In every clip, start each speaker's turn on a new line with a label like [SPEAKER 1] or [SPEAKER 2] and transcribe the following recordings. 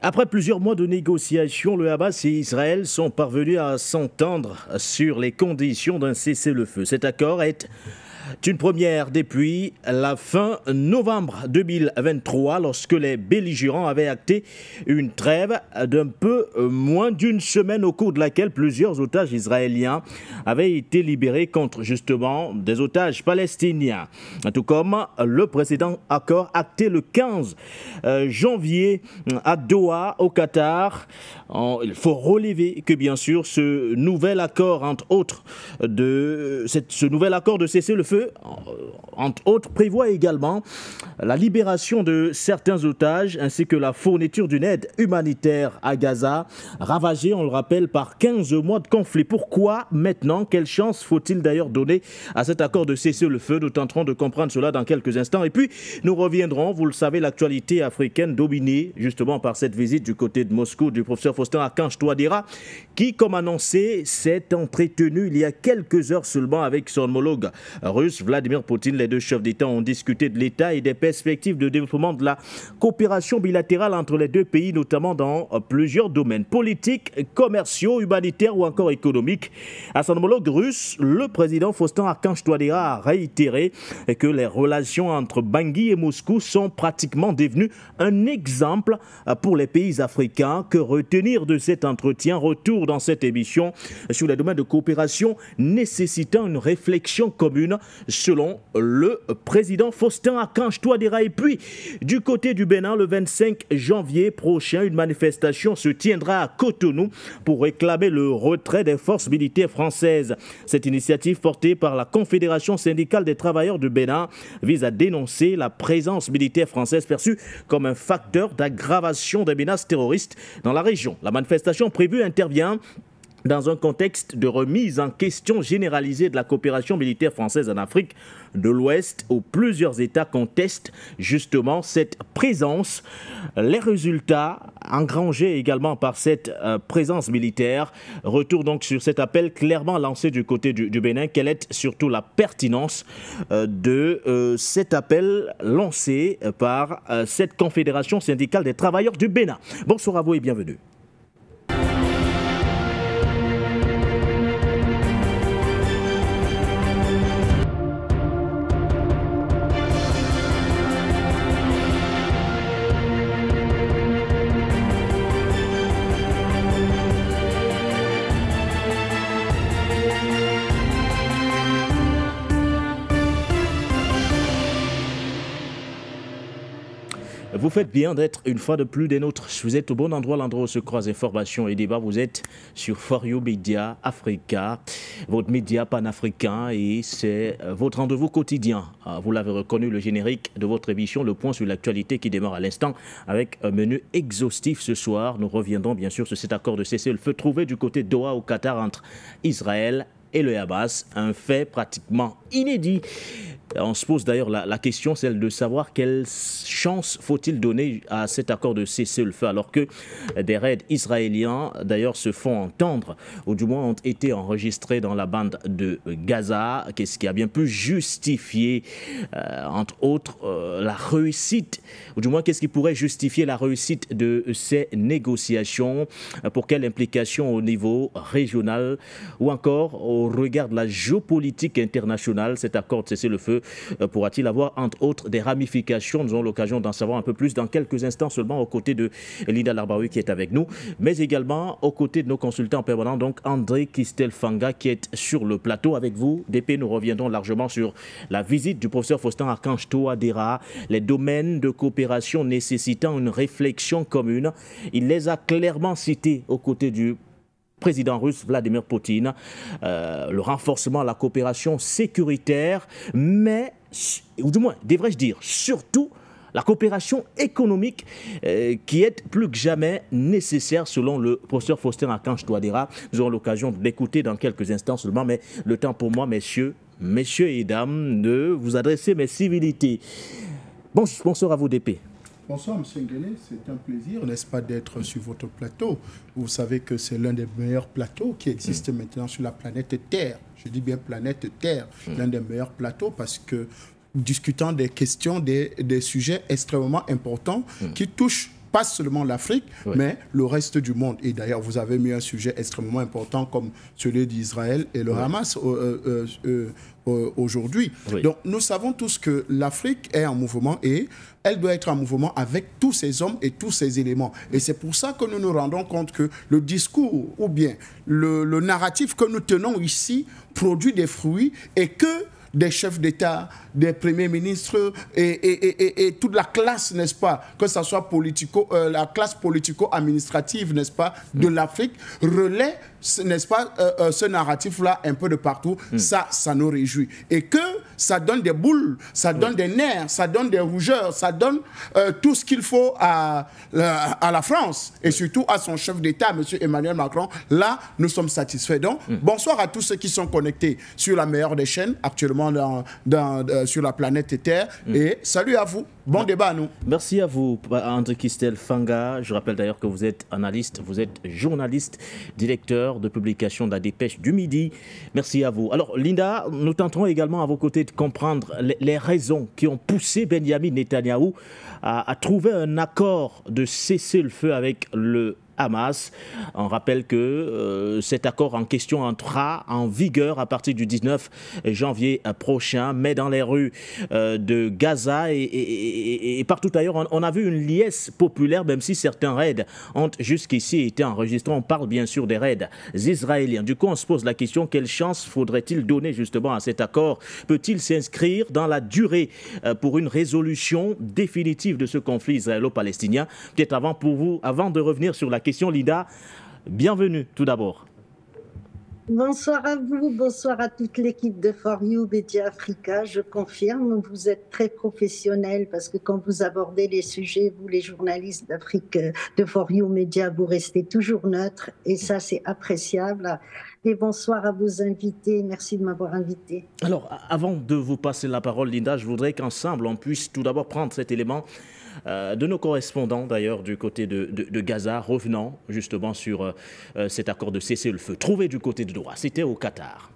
[SPEAKER 1] Après plusieurs mois de négociations, le Hamas et Israël sont parvenus à s'entendre sur les conditions d'un cessez-le-feu. Cet accord est une première depuis la fin novembre 2023, lorsque les belligérants avaient acté une trêve d'un peu moins d'une semaine, au cours de laquelle plusieurs otages israéliens avaient été libérés contre justement des otages palestiniens. Tout comme le précédent accord acté le 15 janvier à Doha, au Qatar. Il faut relever que bien sûr ce nouvel accord, entre autres, ce nouvel accord de cessez-le-feu, entre autres, prévoit également la libération de certains otages ainsi que la fourniture d'une aide humanitaire à Gaza, ravagée, on le rappelle, par 15 mois de conflit. Pourquoi maintenant? Quelle chance faut-il d'ailleurs donner à cet accord de cessez-le-feu? Nous tenterons de comprendre cela dans quelques instants. Et puis, nous reviendrons, vous le savez, l'actualité africaine dominée justement par cette visite du côté de Moscou du professeur Faustin Archange Touadéra, qui, comme annoncé, s'est entretenu il y a quelques heures seulement avec son homologue russe, Vladimir Poutine. Les deux chefs d'État ont discuté de l'État et des perspectives de développement de la coopération bilatérale entre les deux pays, notamment dans plusieurs domaines politiques, commerciaux, humanitaires ou encore économiques. À son homologue russe, le président Faustin Archange Touadéra a réitéré que les relations entre Bangui et Moscou sont pratiquement devenues un exemple pour les pays africains. Que retenir de cet entretien? Retour dans cette émission sur les domaines de coopération nécessitant une réflexion commune, selon le président Faustin Archange Touadéra. Et puis, du côté du Bénin, le 25 janvier prochain, une manifestation se tiendra à Cotonou pour réclamer le retrait des forces militaires françaises. Cette initiative, portée par la Confédération syndicale des travailleurs du Bénin, vise à dénoncer la présence militaire française perçue comme un facteur d'aggravation des menaces terroristes dans la région. La manifestation prévue intervient dans un contexte de remise en question généralisée de la coopération militaire française en Afrique de l'Ouest, où plusieurs États contestent justement cette présence. Les résultats engrangés également par cette présence militaire. Retour donc sur cet appel clairement lancé du côté du Bénin. Quelle est surtout la pertinence de cet appel lancé par cette Confédération syndicale des travailleurs du Bénin? Bonsoir à vous et bienvenue. Vous faites bien d'être une fois de plus des nôtres. Vous êtes au bon endroit, l'endroit où se croisent informations et débats. Vous êtes sur For You Media Africa, votre média panafricain, et c'est votre rendez-vous quotidien. Vous l'avez reconnu, le générique de votre émission, le point sur l'actualité qui démarre à l'instant avec un menu exhaustif ce soir. Nous reviendrons bien sûr sur cet accord de cessez-le-feu trouvé du côté de Doha au Qatar entre Israël et le Hamas, un fait pratiquement inédit. On se pose d'ailleurs la question, celle de savoir quelle chance faut-il donner à cet accord de cessez-le-feu, alors que des raids israéliens d'ailleurs se font entendre, ou du moins ont été enregistrés dans la bande de Gaza. Qu'est-ce qui a bien pu justifier, entre autres, la réussite, ou du moins qu'est-ce qui pourrait justifier la réussite de ces négociations? Pour quelle implication au niveau régional ou encore au regard de la géopolitique internationale, cet accord de cessez-le-feu pourra-t-il avoir entre autres des ramifications? Nous aurons l'occasion d'en savoir un peu plus dans quelques instants seulement, aux côtés de Linda Larbaoui qui est avec nous, mais également aux côtés de nos consultants permanents, donc André Kistel-Fanga qui est sur le plateau avec vous. DP, nous reviendrons largement sur la visite du professeur Faustin Archange Touadéra, les domaines de coopération nécessitant une réflexion commune. Il les a clairement cités aux côtés du président russe Vladimir Poutine, le renforcement de la coopération sécuritaire, mais, ou du moins, devrais-je dire, surtout la coopération économique qui est plus que jamais nécessaire selon le professeur Faustin Archange Touadéra. Nous aurons l'occasion d'écouter dans quelques instants seulement, mais le temps pour moi, messieurs et dames, de vous adresser mes civilités. Bonsoir à vous, DP.
[SPEAKER 2] Bonsoir, M. Nguélé. C'est un plaisir, n'est-ce pas, d'être sur votre plateau. Vous savez que c'est l'un des meilleurs plateaux qui existent maintenant sur la planète Terre. Je dis bien planète Terre, l'un des meilleurs plateaux parce que discutant des questions, des sujets extrêmement importants qui touchent pas seulement l'Afrique, mais le reste du monde. Et d'ailleurs, vous avez mis un sujet extrêmement important comme celui d'Israël et le Hamas aujourd'hui. Donc, nous savons tous que l'Afrique est en mouvement et elle doit être en mouvement avec tous ces hommes et tous ces éléments. Et c'est pour ça que nous nous rendons compte que le discours ou bien le narratif que nous tenons ici produit des fruits et que des chefs d'État, des premiers ministres et toute la classe, n'est-ce pas, que ce soit la classe politico-administrative, n'est-ce pas, de l'Afrique, relaie, n'est-ce pas, ce narratif-là un peu de partout. Ça nous réjouit. Et que ça donne des boules, ça donne des nerfs, ça donne des rougeurs, ça donne tout ce qu'il faut à la France et surtout à son chef d'État, M. Emmanuel Macron. Là, nous sommes satisfaits. Donc, bonsoir à tous ceux qui sont connectés sur la meilleure des chaînes, actuellement sur la planète Terre. Et salut à vous. Bon débat à nous.
[SPEAKER 1] Merci à vous, André Kistel Fanga. Je rappelle d'ailleurs que vous êtes analyste, vous êtes journaliste, directeur de publication de la Dépêche du Midi. Merci à vous. Alors, Linda, nous tenterons également à vos côtés de comprendre les raisons qui ont poussé Benjamin Netanyahou à trouver un accord de cessez-le-feu avec le Hamas. On rappelle que cet accord en question entrera en vigueur à partir du 19 janvier prochain, mais dans les rues de Gaza et partout ailleurs, on a vu une liesse populaire, même si certains raids ont jusqu'ici été enregistrés. On parle bien sûr des raids israéliens. Du coup, on se pose la question, quelle chance faudrait-il donner justement à cet accord? Peut-il s'inscrire dans la durée pour une résolution définitive de ce conflit israélo-palestinien? Peut-être avant de revenir sur la question, Linda, bienvenue tout d'abord.
[SPEAKER 3] Bonsoir à vous, bonsoir à toute l'équipe de For You Media Africa. Je confirme, vous êtes très professionnels parce que quand vous abordez les sujets, vous les journalistes d'Afrique de For You Media, vous restez toujours neutres et ça c'est appréciable. Et bonsoir à vos invités, merci de m'avoir invité.
[SPEAKER 1] Alors, avant de vous passer la parole, Linda, je voudrais qu'ensemble on puisse tout d'abord prendre cet élément de nos correspondants d'ailleurs du côté de Gaza, revenant justement sur cet accord de cessez-le-feu trouvé du côté de Doha. C'était au Qatar.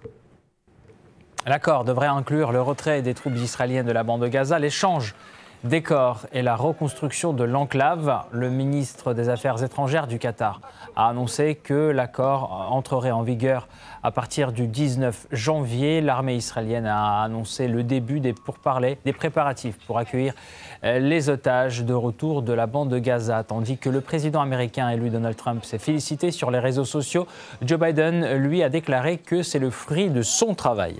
[SPEAKER 4] L'accord devrait inclure le retrait des troupes israéliennes de la bande de Gaza, l'échange des corps et la reconstruction de l'enclave. Le ministre des Affaires étrangères du Qatar a annoncé que l'accord entrerait en vigueur à partir du 19 janvier. L'armée israélienne a annoncé le début des pourparlers, des préparatifs pour accueillir les otages de retour de la bande de Gaza, tandis que le président américain élu Donald Trump s'est félicité sur les réseaux sociaux. Joe Biden, lui, a déclaré que c'est le fruit de son travail.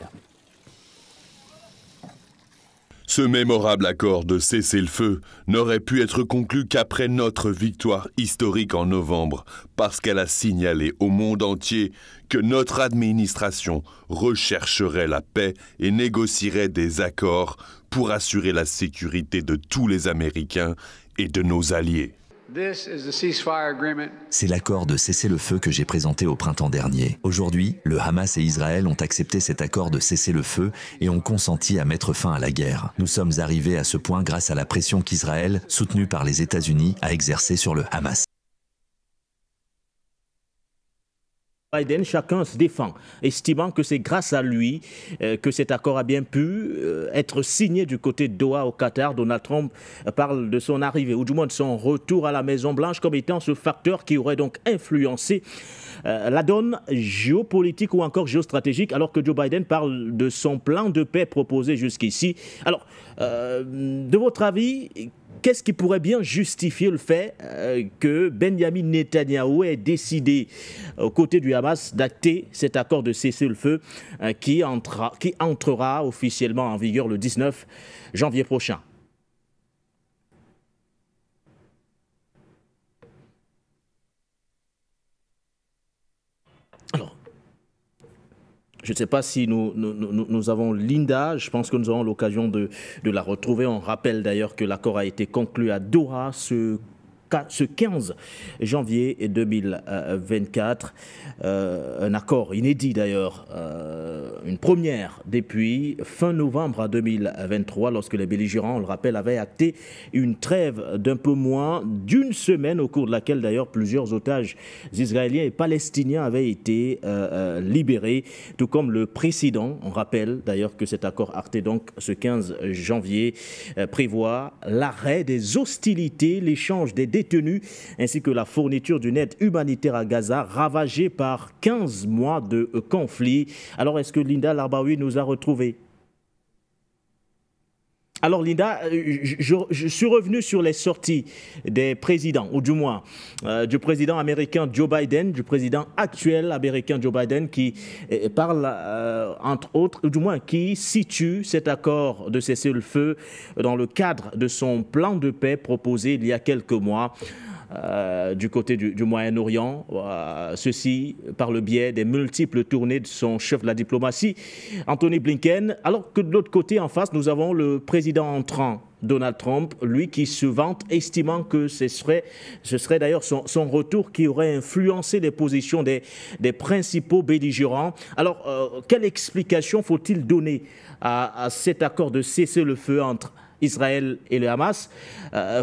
[SPEAKER 5] Ce mémorable accord de cessez-le-feu n'aurait pu être conclu qu'après notre victoire historique en novembre, parce qu'elle a signalé au monde entier que notre administration rechercherait la paix et négocierait des accords pour assurer la sécurité de tous les Américains et de nos alliés.
[SPEAKER 6] C'est l'accord de cessez-le-feu que j'ai présenté au printemps dernier. Aujourd'hui, le Hamas et Israël ont accepté cet accord de cessez-le-feu et ont consenti à mettre fin à la guerre. Nous sommes arrivés à ce point grâce à la pression qu'Israël, soutenu par les États-Unis, a exercée sur le Hamas.
[SPEAKER 1] Biden, chacun se défend, estimant que c'est grâce à lui que cet accord a bien pu être signé du côté de Doha au Qatar. Donald Trump parle de son arrivée, ou du moins de son retour à la Maison-Blanche, comme étant ce facteur qui aurait donc influencé la donne géopolitique ou encore géostratégique, alors que Joe Biden parle de son plan de paix proposé jusqu'ici. Alors, de votre avis, qu'est-ce qui pourrait bien justifier le fait que Benjamin Netanyahou ait décidé, aux côtés du Hamas, d'acter cet accord de cessez-le-feu qui entrera officiellement en vigueur le 19 janvier prochain? Alors, je ne sais pas si nous avons Linda, je pense que nous aurons l'occasion de la retrouver. On rappelle d'ailleurs que l'accord a été conclu à Doha ce 15 janvier 2024. Un accord inédit d'ailleurs, une première depuis fin novembre 2023, lorsque les belligérants, on le rappelle, avaient acté une trêve d'un peu moins d'une semaine, au cours de laquelle d'ailleurs plusieurs otages israéliens et palestiniens avaient été libérés, tout comme le précédent. On rappelle d'ailleurs que cet accord acté donc ce 15 janvier prévoit l'arrêt des hostilités, l'échange des détenus, ainsi que la fourniture d'une aide humanitaire à Gaza, ravagée par 15 mois de conflit. Alors, est-ce que Linda Larbaoui nous a retrouvés? Alors Linda, je suis revenu sur les sorties des présidents, ou du moins du président américain Joe Biden, du président actuel américain Joe Biden, qui parle, entre autres, ou du moins qui situe cet accord de cessez-le-feu dans le cadre de son plan de paix proposé il y a quelques mois. Du côté du Moyen-Orient, ceci par le biais des multiples tournées de son chef de la diplomatie, Anthony Blinken, alors que de l'autre côté, en face, nous avons le président entrant, Donald Trump, lui qui se vante, estimant que ce serait d'ailleurs son retour qui aurait influencé les positions des principaux belligérants. Alors, quelle explication faut-il donner à cet accord de cessez-le-feu entre Israël et le Hamas?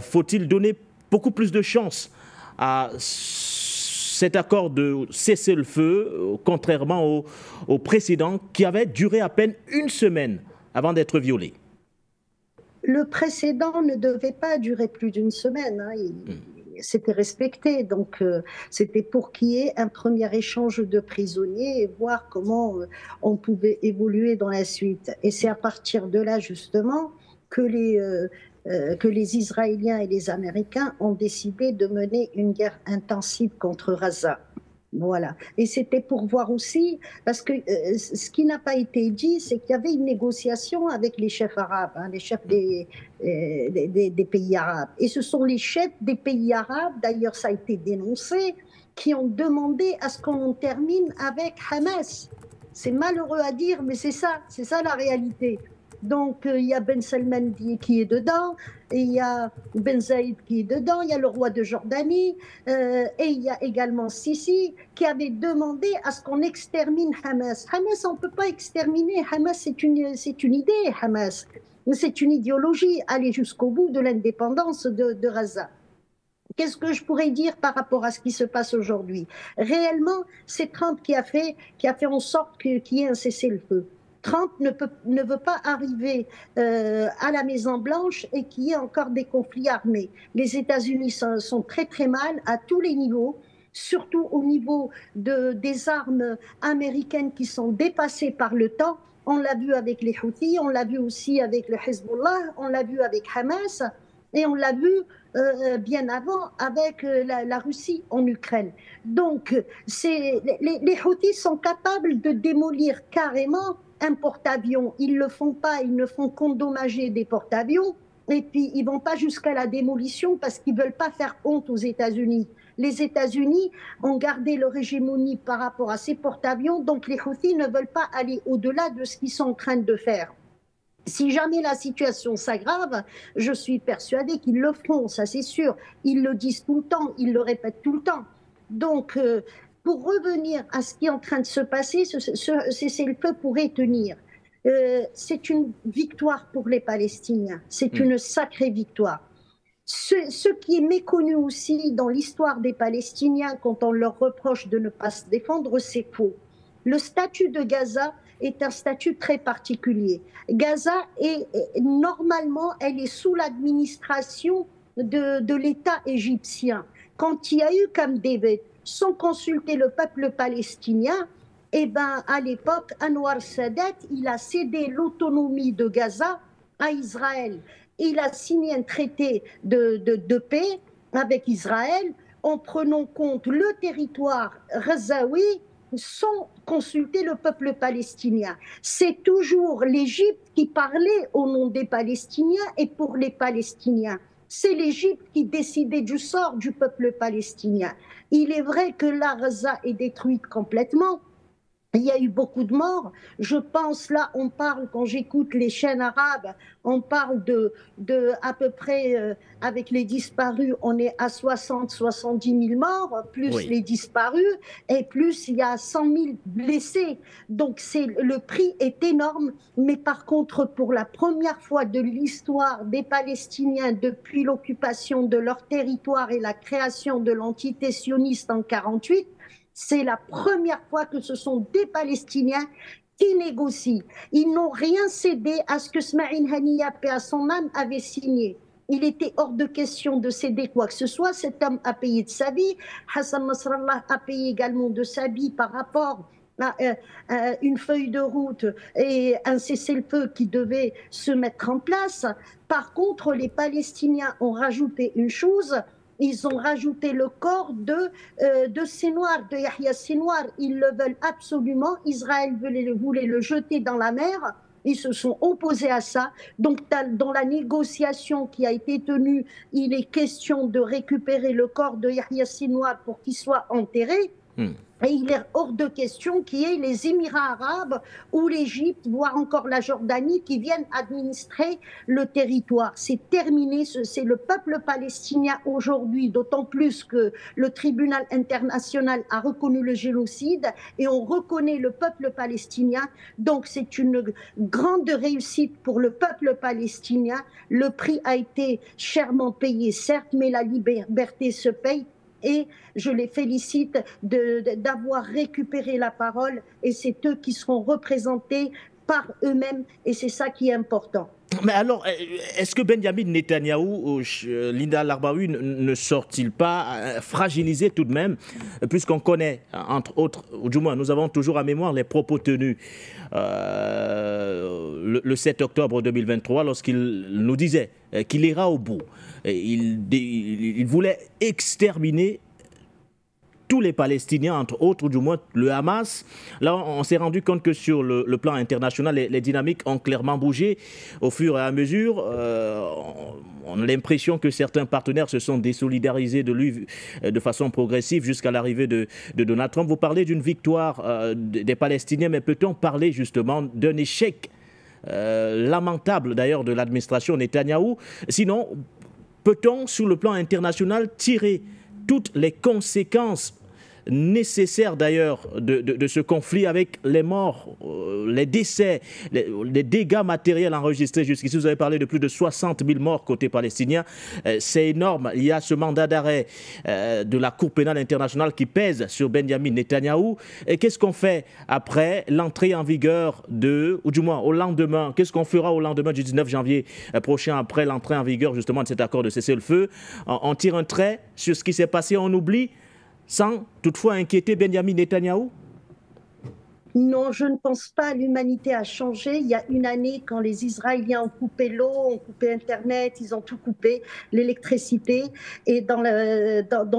[SPEAKER 1] Faut-il donner beaucoup plus de chance à cet accord de cessez-le-feu, contrairement au précédent qui avait duré à peine une semaine avant d'être violé?
[SPEAKER 3] Le précédent ne devait pas durer plus d'une semaine. C'était respecté. Donc, c'était pour qu'il y ait un premier échange de prisonniers et voir comment on pouvait évoluer dans la suite. Et c'est à partir de là, justement, que les Israéliens et les Américains ont décidé de mener une guerre intensive contre Gaza. Voilà. Et c'était pour voir aussi, parce que ce qui n'a pas été dit, c'est qu'il y avait une négociation avec les chefs arabes, les chefs des pays arabes. Et ce sont les chefs des pays arabes, d'ailleurs ça a été dénoncé, qui ont demandé à ce qu'on termine avec Hamas. C'est malheureux à dire, mais c'est ça la réalité. Donc, il y a Ben Salman qui est dedans, et il y a Ben Zayed qui est dedans, il y a le roi de Jordanie, et il y a également Sisi qui avait demandé à ce qu'on extermine Hamas. Hamas, on ne peut pas exterminer. Hamas, c'est une idée, Hamas. C'est une idéologie, aller jusqu'au bout de l'indépendance de Gaza. Qu'est-ce que je pourrais dire par rapport à ce qui se passe aujourd'hui? Réellement, c'est Trump qui a fait en sorte qu'il y ait un cessez-le-feu. Trump ne veut pas arriver à la Maison-Blanche et qu'il y ait encore des conflits armés. Les États-Unis sont très très mal à tous les niveaux, surtout au niveau des armes américaines qui sont dépassées par le temps. On l'a vu avec les Houthis, on l'a vu aussi avec le Hezbollah, on l'a vu avec Hamas et on l'a vu bien avant avec la Russie en Ukraine. Donc les Houthis sont capables de démolir carrément un porte-avions. Ils ne le font pas, ils ne font qu'endommager des porte-avions. Et puis, ils ne vont pas jusqu'à la démolition parce qu'ils ne veulent pas faire honte aux États-Unis. Les États-Unis ont gardé leur hégémonie par rapport à ces porte-avions, donc les Houthis ne veulent pas aller au-delà de ce qu'ils sont en train de faire. Si jamais la situation s'aggrave, je suis persuadée qu'ils le feront, ça c'est sûr. Ils le disent tout le temps, ils le répètent tout le temps. Donc, pour revenir à ce qui est en train de se passer, ce cessez-le-feu pourrait tenir. C'est une victoire pour les Palestiniens, c'est une sacrée victoire. Ce qui est méconnu aussi dans l'histoire des Palestiniens quand on leur reproche de ne pas se défendre, c'est faux. Le statut de Gaza est un statut très particulier. Gaza normalement, elle est sous l'administration de l'État égyptien. Quand il y a eu Camp David, sans consulter le peuple palestinien, à l'époque, Anwar Sadat, il a cédé l'autonomie de Gaza à Israël. Il a signé un traité de paix avec Israël en prenant compte le territoire gazaoui sans consulter le peuple palestinien. C'est toujours l'Égypte qui parlait au nom des Palestiniens et pour les Palestiniens. C'est l'Égypte qui décidait du sort du peuple palestinien. Il est vrai que la Gaza est détruite complètement. Il y a eu beaucoup de morts. Je pense, là, on parle, quand j'écoute les chaînes arabes, on parle de à peu près, avec les disparus, on est à 70 000 morts, plus les disparus, et plus il y a 100 000 blessés. Donc le prix est énorme, mais par contre, pour la première fois de l'histoire des Palestiniens depuis l'occupation de leur territoire et la création de l'entité sioniste en 1948, c'est la première fois que ce sont des Palestiniens qui négocient. Ils n'ont rien cédé à ce que Smaïl Haniyeh, paix à son âme, avait signé. il était hors de question de céder quoi que ce soit. Cet homme a payé de sa vie. Hassan Nasrallah a payé également de sa vie par rapport à une feuille de route et un cessez-le-feu qui devait se mettre en place. Par contre, les Palestiniens ont rajouté une chose. Ils ont rajouté le corps de Senwar, de Yahya Senwar. Ils le veulent absolument. Israël voulait le jeter dans la mer. Ils se sont opposés à ça. Donc, dans la négociation qui a été tenue, il est question de récupérer le corps de Yahya Senwar pour qu'il soit enterré. Et il est hors de question qu'il y ait les Émirats arabes ou l'Égypte, voire encore la Jordanie, qui viennent administrer le territoire. C'est terminé, c'est le peuple palestinien aujourd'hui, d'autant plus que le tribunal international a reconnu le génocide et on reconnaît le peuple palestinien. Donc c'est une grande réussite pour le peuple palestinien. Le prix a été chèrement payé, certes, mais la liberté se paye. Et je les félicite d'avoir récupéré la parole et c'est eux qui seront représentés par eux-mêmes et c'est ça qui est important.
[SPEAKER 1] Mais alors, est-ce que Benjamin Netanyahou, Linda Al-Arbaoui, ne sort-il pas fragilisé tout de même, puisqu'on connaît, entre autres, ou du moins nous avons toujours à mémoire les propos tenus le 7 octobre 2023 lorsqu'il nous disait qu'il ira au bout. Il voulait exterminer tous les Palestiniens, entre autres, ou du moins le Hamas. Là, on s'est rendu compte que sur le plan international, les dynamiques ont clairement bougé au fur et à mesure. On a l'impression que certains partenaires se sont désolidarisés de lui de façon progressive jusqu'à l'arrivée de Donald Trump. Vous parlez d'une victoire des Palestiniens, mais peut-on parler justement d'un échec lamentable d'ailleurs de l'administration Netanyahou? Sinon, peut-on, sur le plan international, tirer toutes les conséquences nécessaires d'ailleurs de ce conflit avec les morts, les décès, les dégâts matériels enregistrés jusqu'ici. Vous avez parlé de plus de 60 000 morts côté palestinien. C'est énorme. Il y a ce mandat d'arrêt de la Cour pénale internationale qui pèse sur Benjamin Netanyahou. Et qu'est-ce qu'on fait après l'entrée en vigueur ou du moins au lendemain, qu'est-ce qu'on fera au lendemain du 19 janvier prochain après l'entrée en vigueur justement de cet accord de cessez-le-feu? On tire un trait sur ce qui s'est passé, on oublie, sans toutefois inquiéter Benjamin Netanyahou?
[SPEAKER 3] Non, je ne pense pas. L'humanité a changé. Il y a une année, quand les Israéliens ont coupé l'eau, ont coupé Internet, ils ont tout coupé, l'électricité. Et dans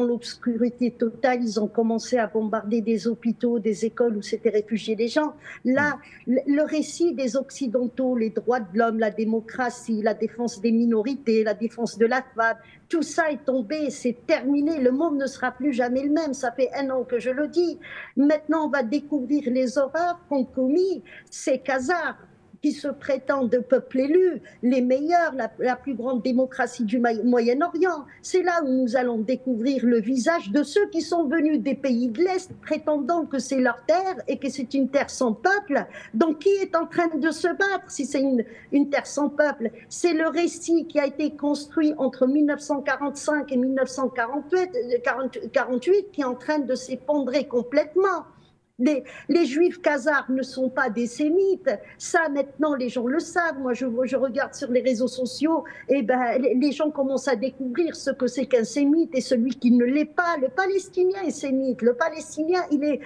[SPEAKER 3] l'obscurité totale, ils ont commencé à bombarder des hôpitaux, des écoles où s'étaient réfugiés les gens. Là, le récit des Occidentaux, les droits de l'homme, la démocratie, la défense des minorités, la défense de la femme, tout ça est tombé, c'est terminé. Le monde ne sera plus jamais le même. Ça fait 1 an que je le dis. Maintenant, on va découvrir les horreurs qu'ont commis ces Khazars qui se prétendent de peuple élu, les meilleurs, la plus grande démocratie du Moyen-Orient. C'est là où nous allons découvrir le visage de ceux qui sont venus des pays de l'Est, prétendant que c'est leur terre et que c'est une terre sans peuple. Donc qui est en train de se battre si c'est une terre sans peuple? C'est le récit qui a été construit entre 1945 et 1948 qui est en train de s'effondrer complètement. Les Juifs khazars ne sont pas des sémites. Ça, maintenant, les gens le savent. Moi, je regarde sur les réseaux sociaux, et les gens commencent à découvrir ce que c'est qu'un sémite et celui qui ne l'est pas. Le Palestinien est sémite. Le Palestinien, il est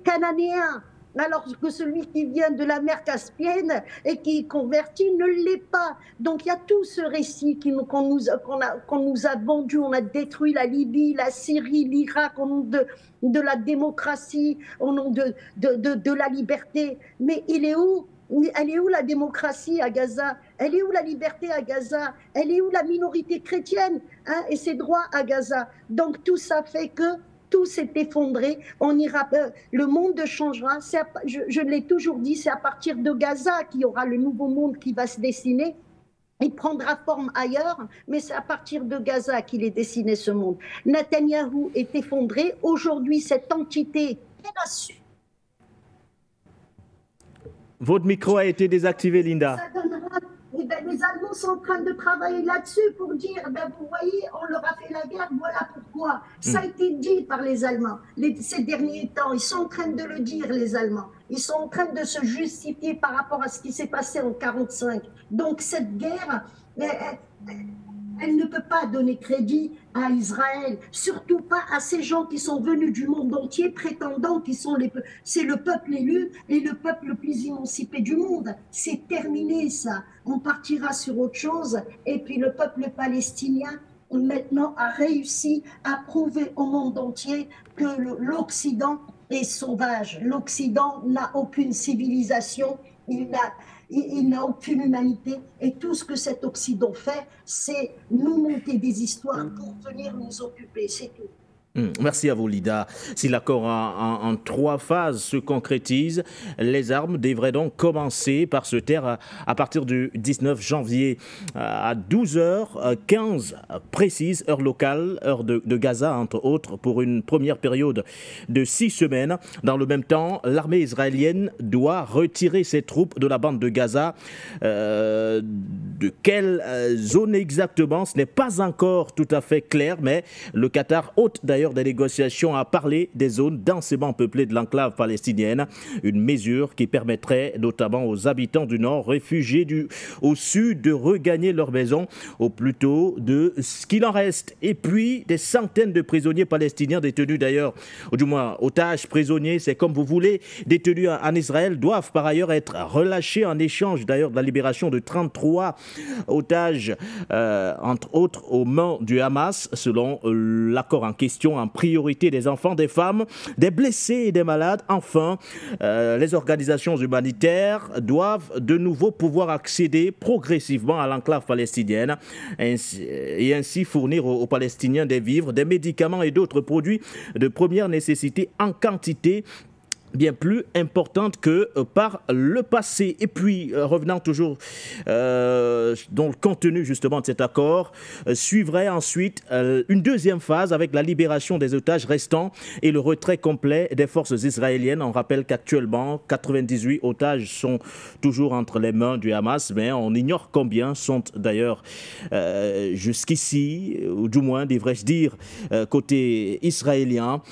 [SPEAKER 3] cananéen. Alors que celui qui vient de la mer Caspienne et qui est converti ne l'est pas. Donc il y a tout ce récit qu'on nous a vendu. On a détruit la Libye, la Syrie, l'Irak au nom de la démocratie, au nom de la liberté. Mais elle est où la démocratie à Gaza? Elle est où la liberté à Gaza? Elle est où la minorité chrétienne et ses droits à Gaza? Donc tout ça fait que tout s'est effondré, le monde changera. Je l'ai toujours dit, c'est à partir de Gaza qu'il y aura le nouveau monde qui va se dessiner. Il prendra forme ailleurs, mais c'est à partir de Gaza qu'il est dessiné ce monde. Netanyahou est effondré. Aujourd'hui, cette entité, elle a su.
[SPEAKER 1] Votre micro a été désactivé, Linda.
[SPEAKER 3] Les Allemands sont en train de travailler là-dessus pour dire, vous voyez, on leur a fait la guerre, voilà pourquoi. Ça a été dit par les Allemands ces derniers temps. Ils sont en train de le dire, les Allemands. Ils sont en train de se justifier par rapport à ce qui s'est passé en 1945. Donc cette guerre, Elle ne peut pas donner crédit à Israël, surtout pas à ces gens qui sont venus du monde entier prétendant qu'ils sont c'est le peuple élu et le peuple le plus émancipé du monde. C'est terminé ça. On partira sur autre chose. Et puis le peuple palestinien maintenant a réussi à prouver au monde entier que l'Occident est sauvage. L'Occident n'a aucune civilisation. Il n'a aucune humanité et tout ce que cet Occident fait, c'est nous monter des histoires pour venir nous occuper, c'est tout.
[SPEAKER 1] Merci à vous, Lida. Si l'accord en 3 phases se concrétise, les armes devraient donc commencer par se taire à partir du 19 janvier à 12h15 précise, heure locale, heure de Gaza, entre autres, pour une première période de 6 semaines. Dans le même temps, l'armée israélienne doit retirer ses troupes de la bande de Gaza. De quelle zone exactement, ce n'est pas encore tout à fait clair, mais le Qatar, hôte d'ailleurs des négociations, a parlé des zones densément peuplées de l'enclave palestinienne, une mesure qui permettrait notamment aux habitants du nord réfugiés au sud de regagner leur maison au plus tôt de ce qu'il en reste. Et puis des centaines de prisonniers palestiniens détenus d'ailleurs, ou du moins otages, prisonniers, c'est comme vous voulez, détenus en Israël, doivent par ailleurs être relâchés en échange d'ailleurs de la libération de 33 otages, entre autres aux mains du Hamas, selon l'accord en question, en priorité des enfants, des femmes, des blessés et des malades. Enfin, les organisations humanitaires doivent de nouveau pouvoir accéder progressivement à l'enclave palestinienne et ainsi fournir aux Palestiniens des vivres, des médicaments et d'autres produits de première nécessité en quantité bien plus importante que par le passé. Et puis, revenant toujours dans le contenu justement de cet accord, suivrait ensuite une deuxième phase avec la libération des otages restants et le retrait complet des forces israéliennes. On rappelle qu'actuellement, 98 otages sont toujours entre les mains du Hamas, mais on ignore combien sont d'ailleurs jusqu'ici, ou du moins, devrais-je dire, côté israélien.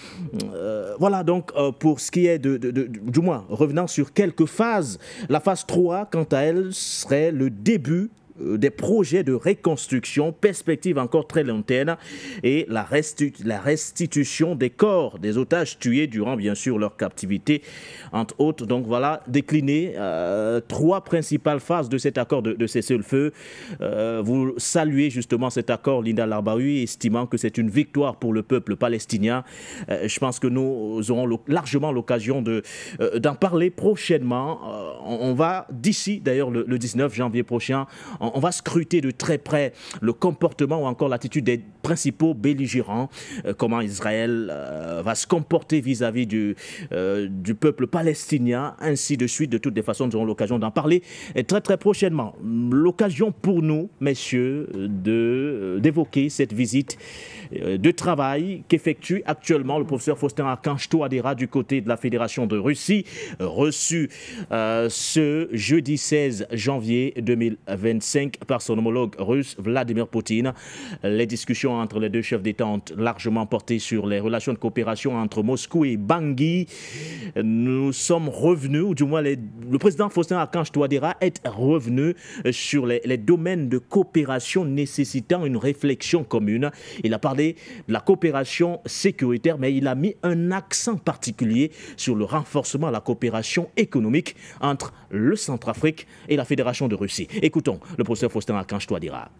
[SPEAKER 1] Voilà donc pour ce qui est du moins, revenant sur quelques phases, la phase 3, quant à elle, serait le début des projets de reconstruction, perspective encore très lointaine, et la restitution des corps des otages tués durant bien sûr leur captivité, entre autres. Donc voilà, décliné 3 principales phases de cet accord de cessez-le-feu. Vous saluez justement cet accord, Linda Larbaoui, estimant que c'est une victoire pour le peuple palestinien. Je pense que nous aurons largement l'occasion d'en parler prochainement. On va, d'ici d'ailleurs le 19 janvier prochain, on va scruter de très près le comportement ou encore l'attitude des principaux belligérants, comment Israël va se comporter vis-à-vis du peuple palestinien, ainsi de suite. De toutes les façons, nous aurons l'occasion d'en parler très très prochainement. L'occasion pour nous, messieurs, d'évoquer cette visite de travail qu'effectue actuellement le professeur Faustin Archange Touadéra du côté de la Fédération de Russie, reçu ce jeudi 16 janvier 2025 par son homologue russe Vladimir Poutine. Les discussions entre les deux chefs d'État ont largement porté sur les relations de coopération entre Moscou et Bangui. Nous sommes revenus, ou du moins le président Faustin Archange Touadéra est revenu sur les domaines de coopération nécessitant une réflexion commune. Il a parlé de la coopération sécuritaire, mais il a mis un accent particulier sur le renforcement de la coopération économique entre le Centrafrique et la Fédération de Russie. Écoutons le professeur Faustin Archange Touadéra.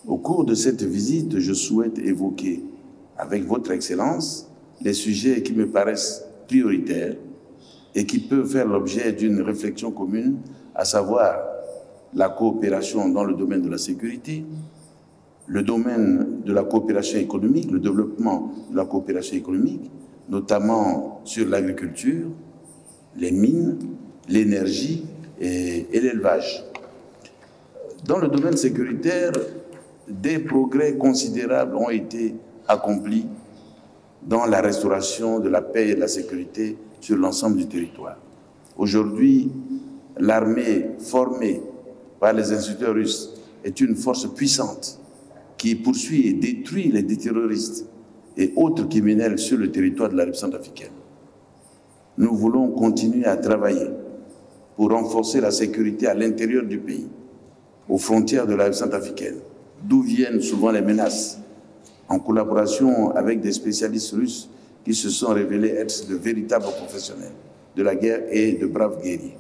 [SPEAKER 7] Au cours de cette visite, je souhaite évoquer avec votre Excellence les sujets qui me paraissent prioritaires et qui peuvent faire l'objet d'une réflexion commune, à savoir la coopération dans le domaine de la sécurité, le domaine de la coopération économique, le développement de la coopération économique, notamment sur l'agriculture, les mines, l'énergie et l'élevage. Dans le domaine sécuritaire, des progrès considérables ont été accomplis dans la restauration de la paix et de la sécurité sur l'ensemble du territoire. Aujourd'hui, l'armée formée par les instituteurs russes est une force puissante qui poursuit et détruit les terroristes et autres criminels sur le territoire de la République centrafricaine. Nous voulons continuer à travailler pour renforcer la sécurité à l'intérieur du pays, aux frontières de la République centrafricaine, d'où viennent souvent les menaces, en collaboration avec des spécialistes russes qui se sont révélés être de véritables professionnels de la guerre et de braves guerriers.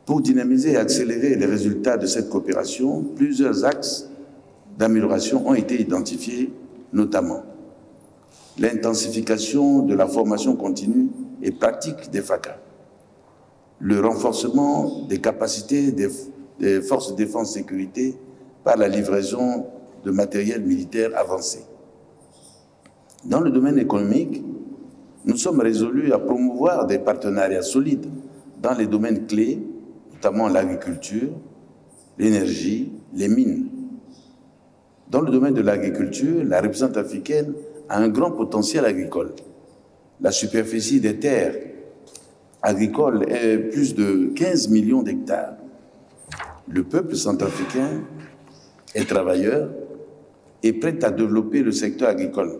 [SPEAKER 7] Pour dynamiser et accélérer les résultats de cette coopération, plusieurs axes d'amélioration ont été identifiés, notamment l'intensification de la formation continue et pratique des FACA, le renforcement des capacités des forces de défense et sécurité par la livraison de matériel militaire avancé. Dans le domaine économique, nous sommes résolus à promouvoir des partenariats solides dans les domaines clés, notamment l'agriculture, l'énergie, les mines. Dans le domaine de l'agriculture, la République centrafricaine a un grand potentiel agricole. La superficie des terres agricoles est plus de 15 millions d'hectares. Le peuple centrafricain est travailleur et prêt à développer le secteur agricole,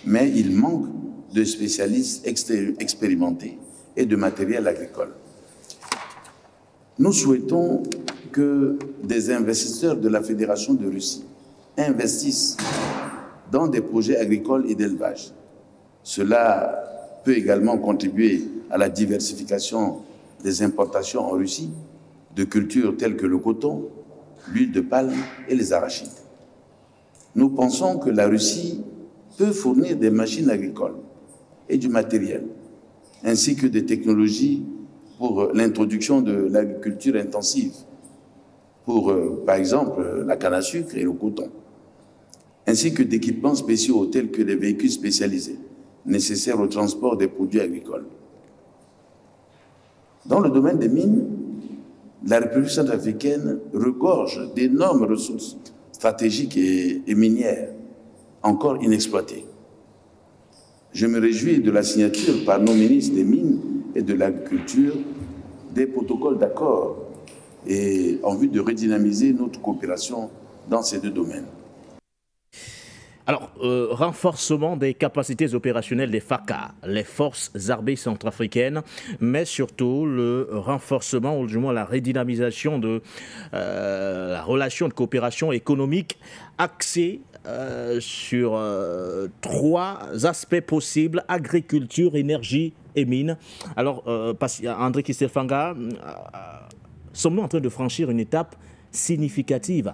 [SPEAKER 7] mais il manque de spécialistes expérimentés et de matériel agricole. Nous souhaitons que des investisseurs de la Fédération de Russie investissent dans des projets agricoles et d'élevage. Cela peut également contribuer à la diversification des importations en Russie de cultures telles que le coton, l'huile de palme et les arachides. Nous pensons que la Russie peut fournir des machines agricoles et du matériel, ainsi que des technologies pour l'introduction de l'agriculture intensive, pour, par exemple, la canne à sucre et le coton, ainsi que d'équipements spéciaux tels que les véhicules spécialisés, nécessaires au transport des produits agricoles. Dans le domaine des mines, la République centrafricaine regorge d'énormes ressources stratégiques et minières encore inexploitées. Je me réjouis de la signature par nos ministres des Mines et de l'Agriculture des protocoles d'accord et en vue de redynamiser notre coopération dans ces deux domaines.
[SPEAKER 1] Alors, renforcement des capacités opérationnelles des FACA, les forces armées centrafricaines, mais surtout le renforcement, ou du moins la redynamisation de la relation de coopération économique axée sur trois aspects possibles: agriculture, énergie et mines. Alors, André Kistelfanga, sommes-nous en train de franchir une étape significative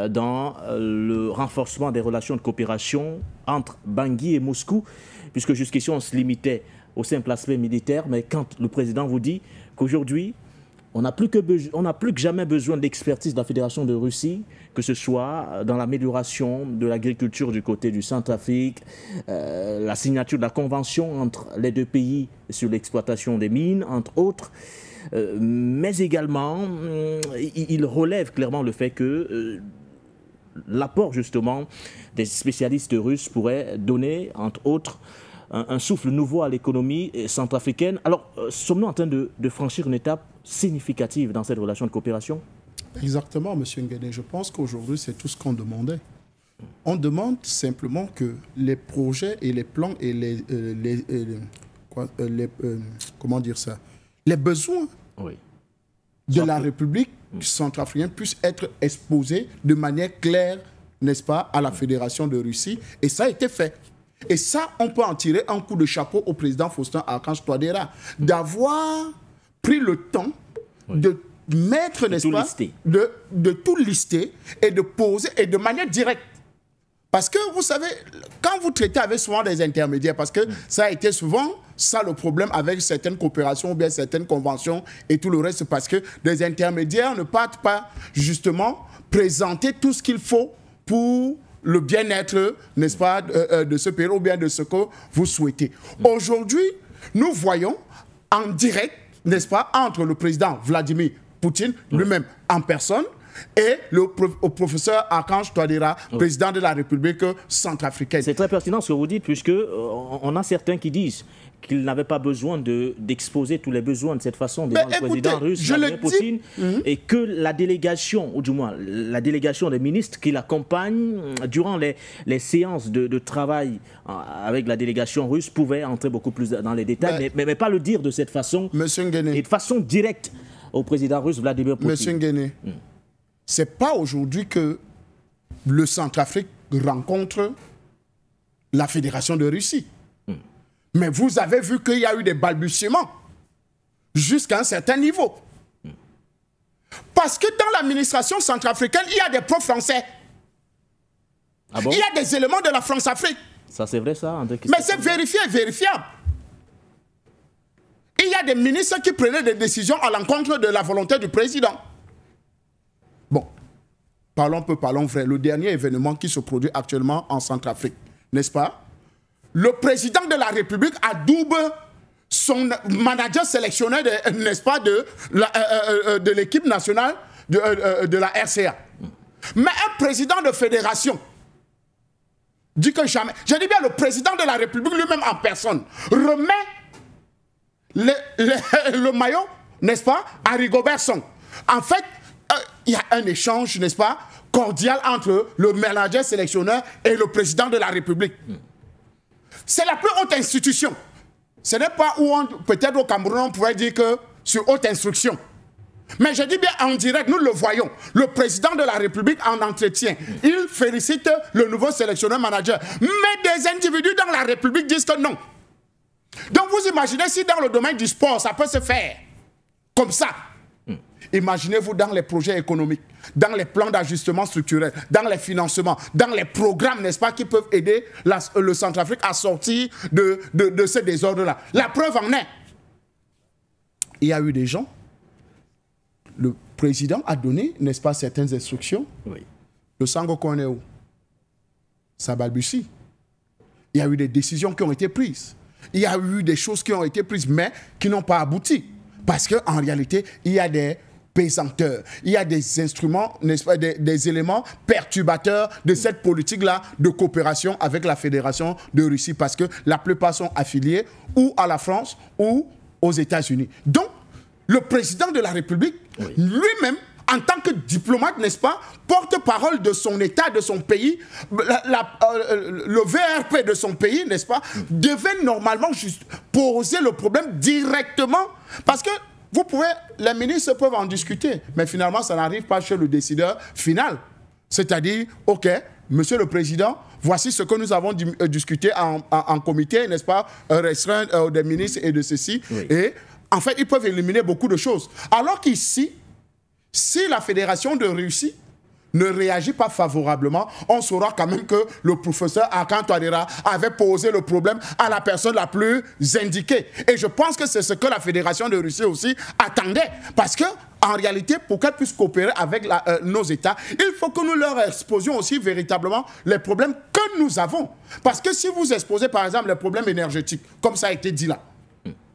[SPEAKER 1] dans le renforcement des relations de coopération entre Bangui et Moscou, puisque jusqu'ici on se limitait au simple aspect militaire, mais quand le président vous dit qu'aujourd'hui on n'a plus que jamais besoin de l'expertise de la Fédération de Russie, que ce soit dans l'amélioration de l'agriculture du côté du Centrafrique, la signature de la convention entre les deux pays sur l'exploitation des mines, entre autres, mais également il relève clairement le fait que l'apport justement des spécialistes russes pourrait donner, entre autres, un souffle nouveau à l'économie centrafricaine. Alors, sommes-nous en train de franchir une étape significative dans cette relation de coopération?
[SPEAKER 2] Exactement, M. Nguéné. Je pense qu'aujourd'hui, c'est tout ce qu'on demandait. On demande simplement que les projets et les plans et les besoins de la République centrafricaine puissent être exposés de manière claire, n'est-ce pas, à la Fédération de Russie. Et ça a été fait. Et ça, on peut en tirer un coup de chapeau au président Faustin-Archange Touadéra, d'avoir pris le temps de mettre, n'est-ce pas, de tout lister et de poser, et de manière directe. Parce que, vous savez, quand vous traitez avec souvent des intermédiaires, parce que ça a été souvent ça le problème avec certaines coopérations ou bien certaines conventions et tout le reste, parce que des intermédiaires ne partent pas justement présenter tout ce qu'il faut pour le bien-être, n'est-ce pas, de ce pays, ou bien de ce que vous souhaitez. Aujourd'hui, nous voyons en direct, n'est-ce pas, entre le président Vladimir Poutine, lui-même en personne, et le professeur Archange Touadéra, président de la République centrafricaine.
[SPEAKER 1] C'est très pertinent ce que vous dites, puisque on a certains qui disent qu'il n'avait pas besoin d'exposer tous les besoins de cette façon devant le président russe, Vladimir Poutine, et que la délégation, ou du moins la délégation des ministres qui l'accompagnent durant les séances de travail avec la délégation russe pouvaient entrer beaucoup plus dans les détails, mais pas le dire de cette façon, et de façon directe au président russe Vladimir Poutine.
[SPEAKER 2] Monsieur Nguéné, c'est pas aujourd'hui que le Centrafrique rencontre la Fédération de Russie. Mais vous avez vu qu'il y a eu des balbutiements jusqu'à un certain niveau. Parce que dans l'administration centrafricaine, il y a des pro-français.
[SPEAKER 1] Ah bon?
[SPEAKER 2] Il y a des éléments de la France-Afrique.
[SPEAKER 1] Ça, c'est vrai, ça, André?
[SPEAKER 2] Mais c'est vérifié et vérifiable. Il y a des ministres qui prenaient des décisions à l'encontre de la volonté du président. Bon, parlons peu, parlons vrai. Le dernier événement qui se produit actuellement en Centrafrique, n'est-ce pas? Le président de la République adoube son manager sélectionné, n'est-ce pas, de l'équipe nationale de la RCA. Mais un président de fédération dit que jamais... Je dis bien le président de la République lui-même en personne remet le maillot, n'est-ce pas, à Rigobert Song. En fait, il y a un échange, n'est-ce pas, cordial entre le manager sélectionneur et le président de la République. C'est la plus haute institution. Ce n'est pas où, peut-être au Cameroun, on pourrait dire que sur haute instruction. Mais je dis bien en direct, nous le voyons. Le président de la République en entretien, il félicite le nouveau sélectionneur manager. Mais des individus dans la République disent que non. Donc vous imaginez si dans le domaine du sport, ça peut se faire comme ça. Imaginez-vous dans les projets économiques, dans les plans d'ajustement structurel, dans les financements, dans les programmes, n'est-ce pas, qui peuvent aider le Centrafrique à sortir de ce désordre-là. La preuve en est. Il y a eu des gens, le président a donné, n'est-ce pas, certaines instructions.
[SPEAKER 1] Oui.
[SPEAKER 2] Le Sango qu'on est où? Ça balbutie. Il y a eu des décisions qui ont été prises. Il y a eu des choses qui ont été prises, mais qui n'ont pas abouti. Parce qu'en réalité, il y a des pesanteurs, il y a des instruments, n'est-ce pas, des éléments perturbateurs de cette politique-là de coopération avec la Fédération de Russie, parce que la plupart sont affiliés ou à la France ou aux États-Unis. Donc, le président de la République, lui-même, en tant que diplomate, n'est-ce pas, porte-parole de son État, de son pays, le VRP de son pays, n'est-ce pas, devait normalement juste poser le problème directement, parce que vous pouvez, les ministres peuvent en discuter, mais finalement, ça n'arrive pas chez le décideur final. C'est-à-dire, OK, monsieur le président, voici ce que nous avons discuté en comité, n'est-ce pas, restreint des ministres et de ceci. Oui. Et en fait, ils peuvent éliminer beaucoup de choses. Alors qu'ici, si la Fédération de Russie ne réagit pas favorablement, on saura quand même que le professeur Archange Touadéra avait posé le problème à la personne la plus indiquée. Et je pense que c'est ce que la Fédération de Russie aussi attendait. Parce que, en réalité, pour qu'elle puisse coopérer avec nos États, il faut que nous leur exposions aussi véritablement les problèmes que nous avons. Parce que si vous exposez, par exemple, les problèmes énergétiques, comme ça a été dit là,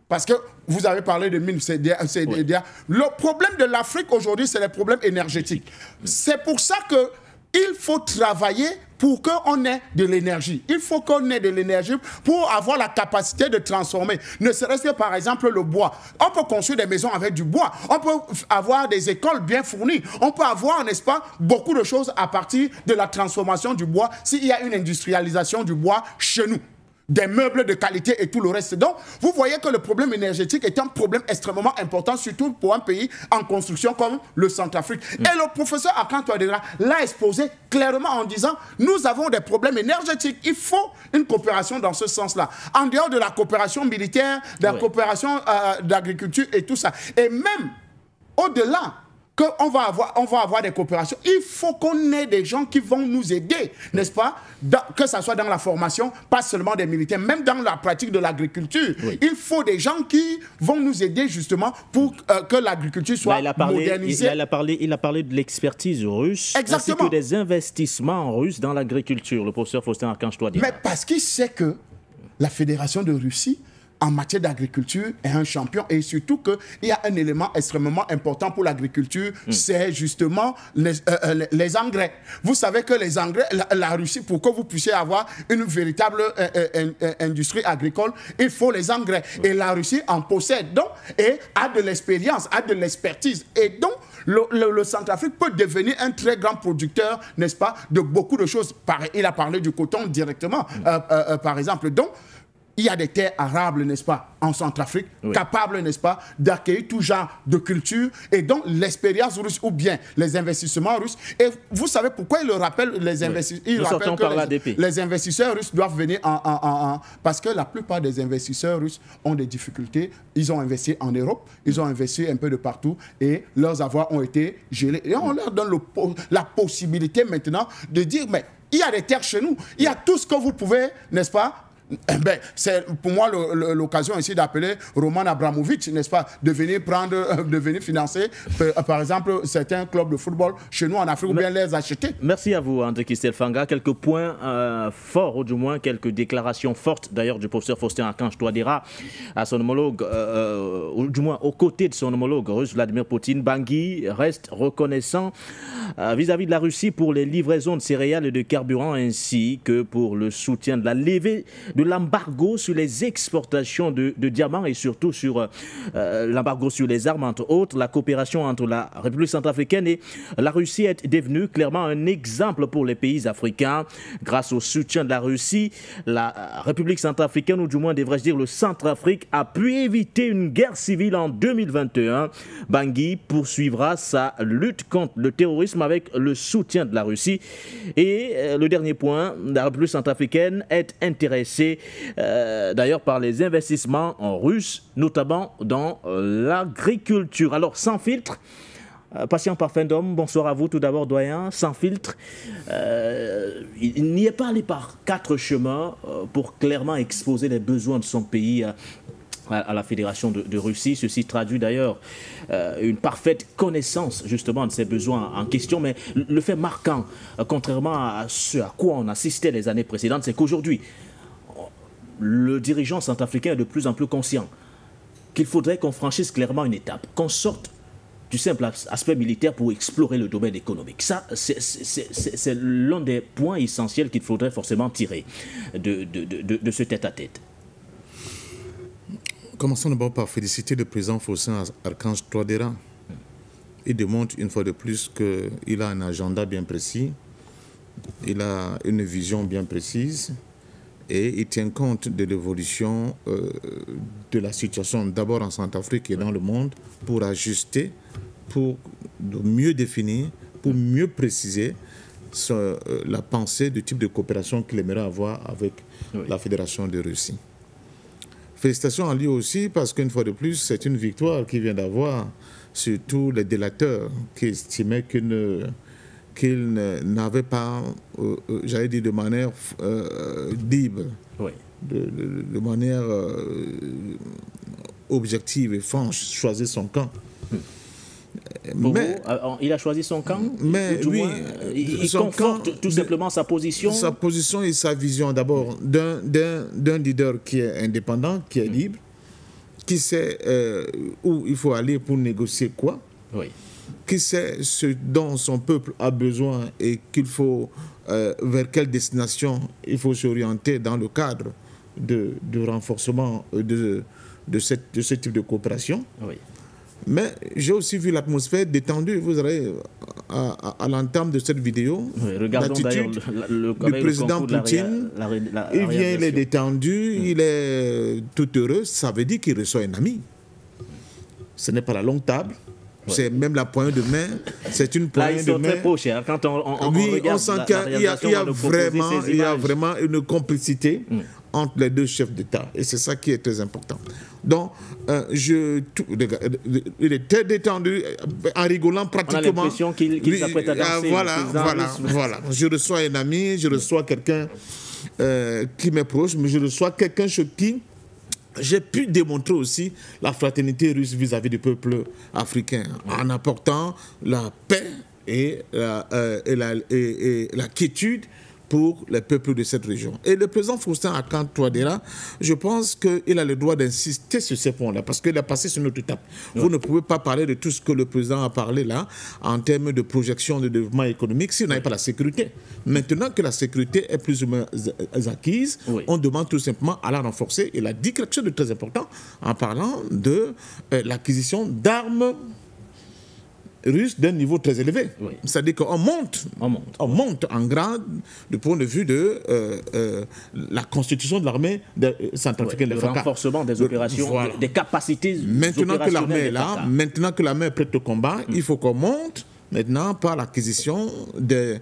[SPEAKER 2] parce que vous avez parlé de mines, le problème de l'Afrique aujourd'hui, c'est les problèmes énergétiques. C'est pour ça qu'il faut travailler pour qu'on ait de l'énergie. Il faut qu'on ait de l'énergie pour avoir la capacité de transformer. Ne serait-ce que par exemple le bois. On peut construire des maisons avec du bois. On peut avoir des écoles bien fournies. On peut avoir, n'est-ce pas, beaucoup de choses à partir de la transformation du bois s'il y a une industrialisation du bois chez nous. Des meubles de qualité et tout le reste. Donc, vous voyez que le problème énergétique est un problème extrêmement important, surtout pour un pays en construction comme le Centrafrique. Et le professeur Archange Touadéra l'a exposé clairement en disant « Nous avons des problèmes énergétiques. Il faut une coopération dans ce sens-là. En dehors de la coopération militaire, de la coopération d'agriculture et tout ça. Et même au-delà qu'on va avoir des coopérations, il faut qu'on ait des gens qui vont nous aider, n'est-ce pas? Que ce soit dans la formation, pas seulement des militaires, même dans la pratique de l'agriculture. Oui. Il faut des gens qui vont nous aider justement pour que l'agriculture soit modernisée.
[SPEAKER 1] Il a parlé de l'expertise russe, ainsi que des investissements russes dans l'agriculture, le professeur Faustin Archange Touadéra.
[SPEAKER 2] Mais parce qu'il sait que la Fédération de Russie, en matière d'agriculture, est un champion, et surtout qu'il y a un élément extrêmement important pour l'agriculture, c'est justement les engrais. Vous savez que les engrais, la Russie, pour que vous puissiez avoir une véritable industrie agricole, il faut les engrais. Et la Russie en possède donc, et a de l'expérience, a de l'expertise. Et donc, le Centrafrique peut devenir un très grand producteur, n'est-ce pas, de beaucoup de choses. Il a parlé du coton directement, par exemple. Donc, il y a des terres arables, n'est-ce pas, en Centrafrique, capables, n'est-ce pas, d'accueillir tout genre de culture. Et donc, l'expérience russe ou bien les investissements russes. Et vous savez pourquoi il le rappelle, les investisseurs. Il rappelle que les investisseurs russes doivent venir parce que la plupart des investisseurs russes ont des difficultés. Ils ont investi en Europe, ils ont investi un peu de partout et leurs avoirs ont été gelés. Et on leur donne la possibilité maintenant de dire, mais il y a des terres chez nous, il y a tout ce que vous pouvez, n'est-ce pas, c'est pour moi l'occasion ici d'appeler Roman Abramovich, n'est-ce pas, de venir financer, par exemple, certains clubs de football chez nous en Afrique ou bien les acheter.
[SPEAKER 1] Merci à vous, André Christelle Fanga. Quelques points forts, ou du moins quelques déclarations fortes, d'ailleurs, du professeur Faustin Archange Touadéra à son homologue, ou du moins aux côtés de son homologue russe, Vladimir Poutine. Bangui reste reconnaissant vis-à-vis de la Russie pour les livraisons de céréales et de carburant, ainsi que pour le soutien de la levée de l'embargo sur les exportations de diamants et surtout sur l'embargo sur les armes, entre autres. La coopération entre la République centrafricaine et la Russie est devenue clairement un exemple pour les pays africains. Grâce au soutien de la Russie, la République centrafricaine, ou du moins devrais-je dire le Centrafrique, a pu éviter une guerre civile en 2021. Bangui poursuivra sa lutte contre le terrorisme avec le soutien de la Russie. Et le dernier point, la République centrafricaine est intéressée d'ailleurs par les investissements en russe, notamment dans l'agriculture. Alors, sans filtre, Patient Parfum d'Homme, bonsoir à vous tout d'abord, doyen. Sans filtre, il n'y est pas allé par 4 chemins pour clairement exposer les besoins de son pays à la Fédération de Russie. Ceci traduit d'ailleurs une parfaite connaissance justement de ces besoins en question. Mais le fait marquant, contrairement à ce à quoi on assistait les années précédentes, c'est qu'aujourd'hui, le dirigeant centrafricain est de plus en plus conscient qu'il faudrait qu'on franchisse clairement une étape, qu'on sorte du simple aspect militaire pour explorer le domaine économique. Ça, c'est l'un des points essentiels qu'il faudrait forcément tirer de ce tête-à-tête.
[SPEAKER 8] Commençons d'abord par féliciter le président Faustin Archange Touadéra. Il démontre une fois de plus qu'il a un agenda bien précis, il a une vision bien précise, et il tient compte de l'évolution de la situation d'abord en Centrafrique et dans le monde pour ajuster, pour mieux définir, pour mieux préciser la pensée du type de coopération qu'il aimerait avoir avec la Fédération de Russie. Félicitations à lui aussi parce qu'une fois de plus, c'est une victoire qu'il vient d'avoir sur tous les délateurs qui estimaient qu'il n'avait pas, j'allais dire de manière libre, de manière objective et franche, choisir son camp.
[SPEAKER 1] Mais, il a choisi son camp,
[SPEAKER 8] mais oui,
[SPEAKER 1] il conforte tout simplement sa position.
[SPEAKER 8] Sa position et sa vision d'abord d'un leader qui est indépendant, qui est libre, qui sait où il faut aller pour négocier quoi. Qui sait ce dont son peuple a besoin et qu'il faut, vers quelle destination il faut s'orienter dans le cadre du renforcement de ce type de coopération. Mais j'ai aussi vu l'atmosphère détendue. Vous aurez, à l'entame de cette vidéo, l'attitude du président Poutine. Il vient, il est détendu, il est tout heureux. Ça veut dire qu'il reçoit un ami. Ce n'est pas la longue table. C'est même la poignée de main. C'est une poignée de main.
[SPEAKER 1] Très proche, hein. Quand on
[SPEAKER 8] oui,
[SPEAKER 1] regarde
[SPEAKER 8] on sent qu'il y a vraiment une complicité entre les deux chefs d'État. Et c'est ça qui est très important. Donc, il est très détendu, en rigolant pratiquement.
[SPEAKER 1] On a l'impression qu'il s'apprête à danser.
[SPEAKER 8] Voilà. Je reçois un ami, je reçois quelqu'un qui m'est proche, mais je reçois quelqu'un chez qui j'ai pu démontrer aussi la fraternité russe vis-à-vis du peuple africain, en apportant la paix et la quiétude pour les peuples de cette région. Et le président Faustin Archange Touadéra, je pense qu'il a le droit d'insister sur ces points-là, parce qu'il a passé sur notre étape. Vous ne pouvez pas parler de tout ce que le président a parlé là, en termes de projection de développement économique, si vous n'avez pas la sécurité. Maintenant que la sécurité est plus ou moins acquise, on demande tout simplement à la renforcer. Il a dit quelque chose de très important en parlant de l'acquisition d'armes russe d'un niveau très élevé. C'est-à-dire qu'on monte en grade du point de vue de la constitution de l'armée centrafricaine.
[SPEAKER 1] Le renforcement des opérations, des capacités
[SPEAKER 8] maintenant que l'armée est là, maintenant que l'armée est prête au combat, il faut qu'on monte maintenant par l'acquisition des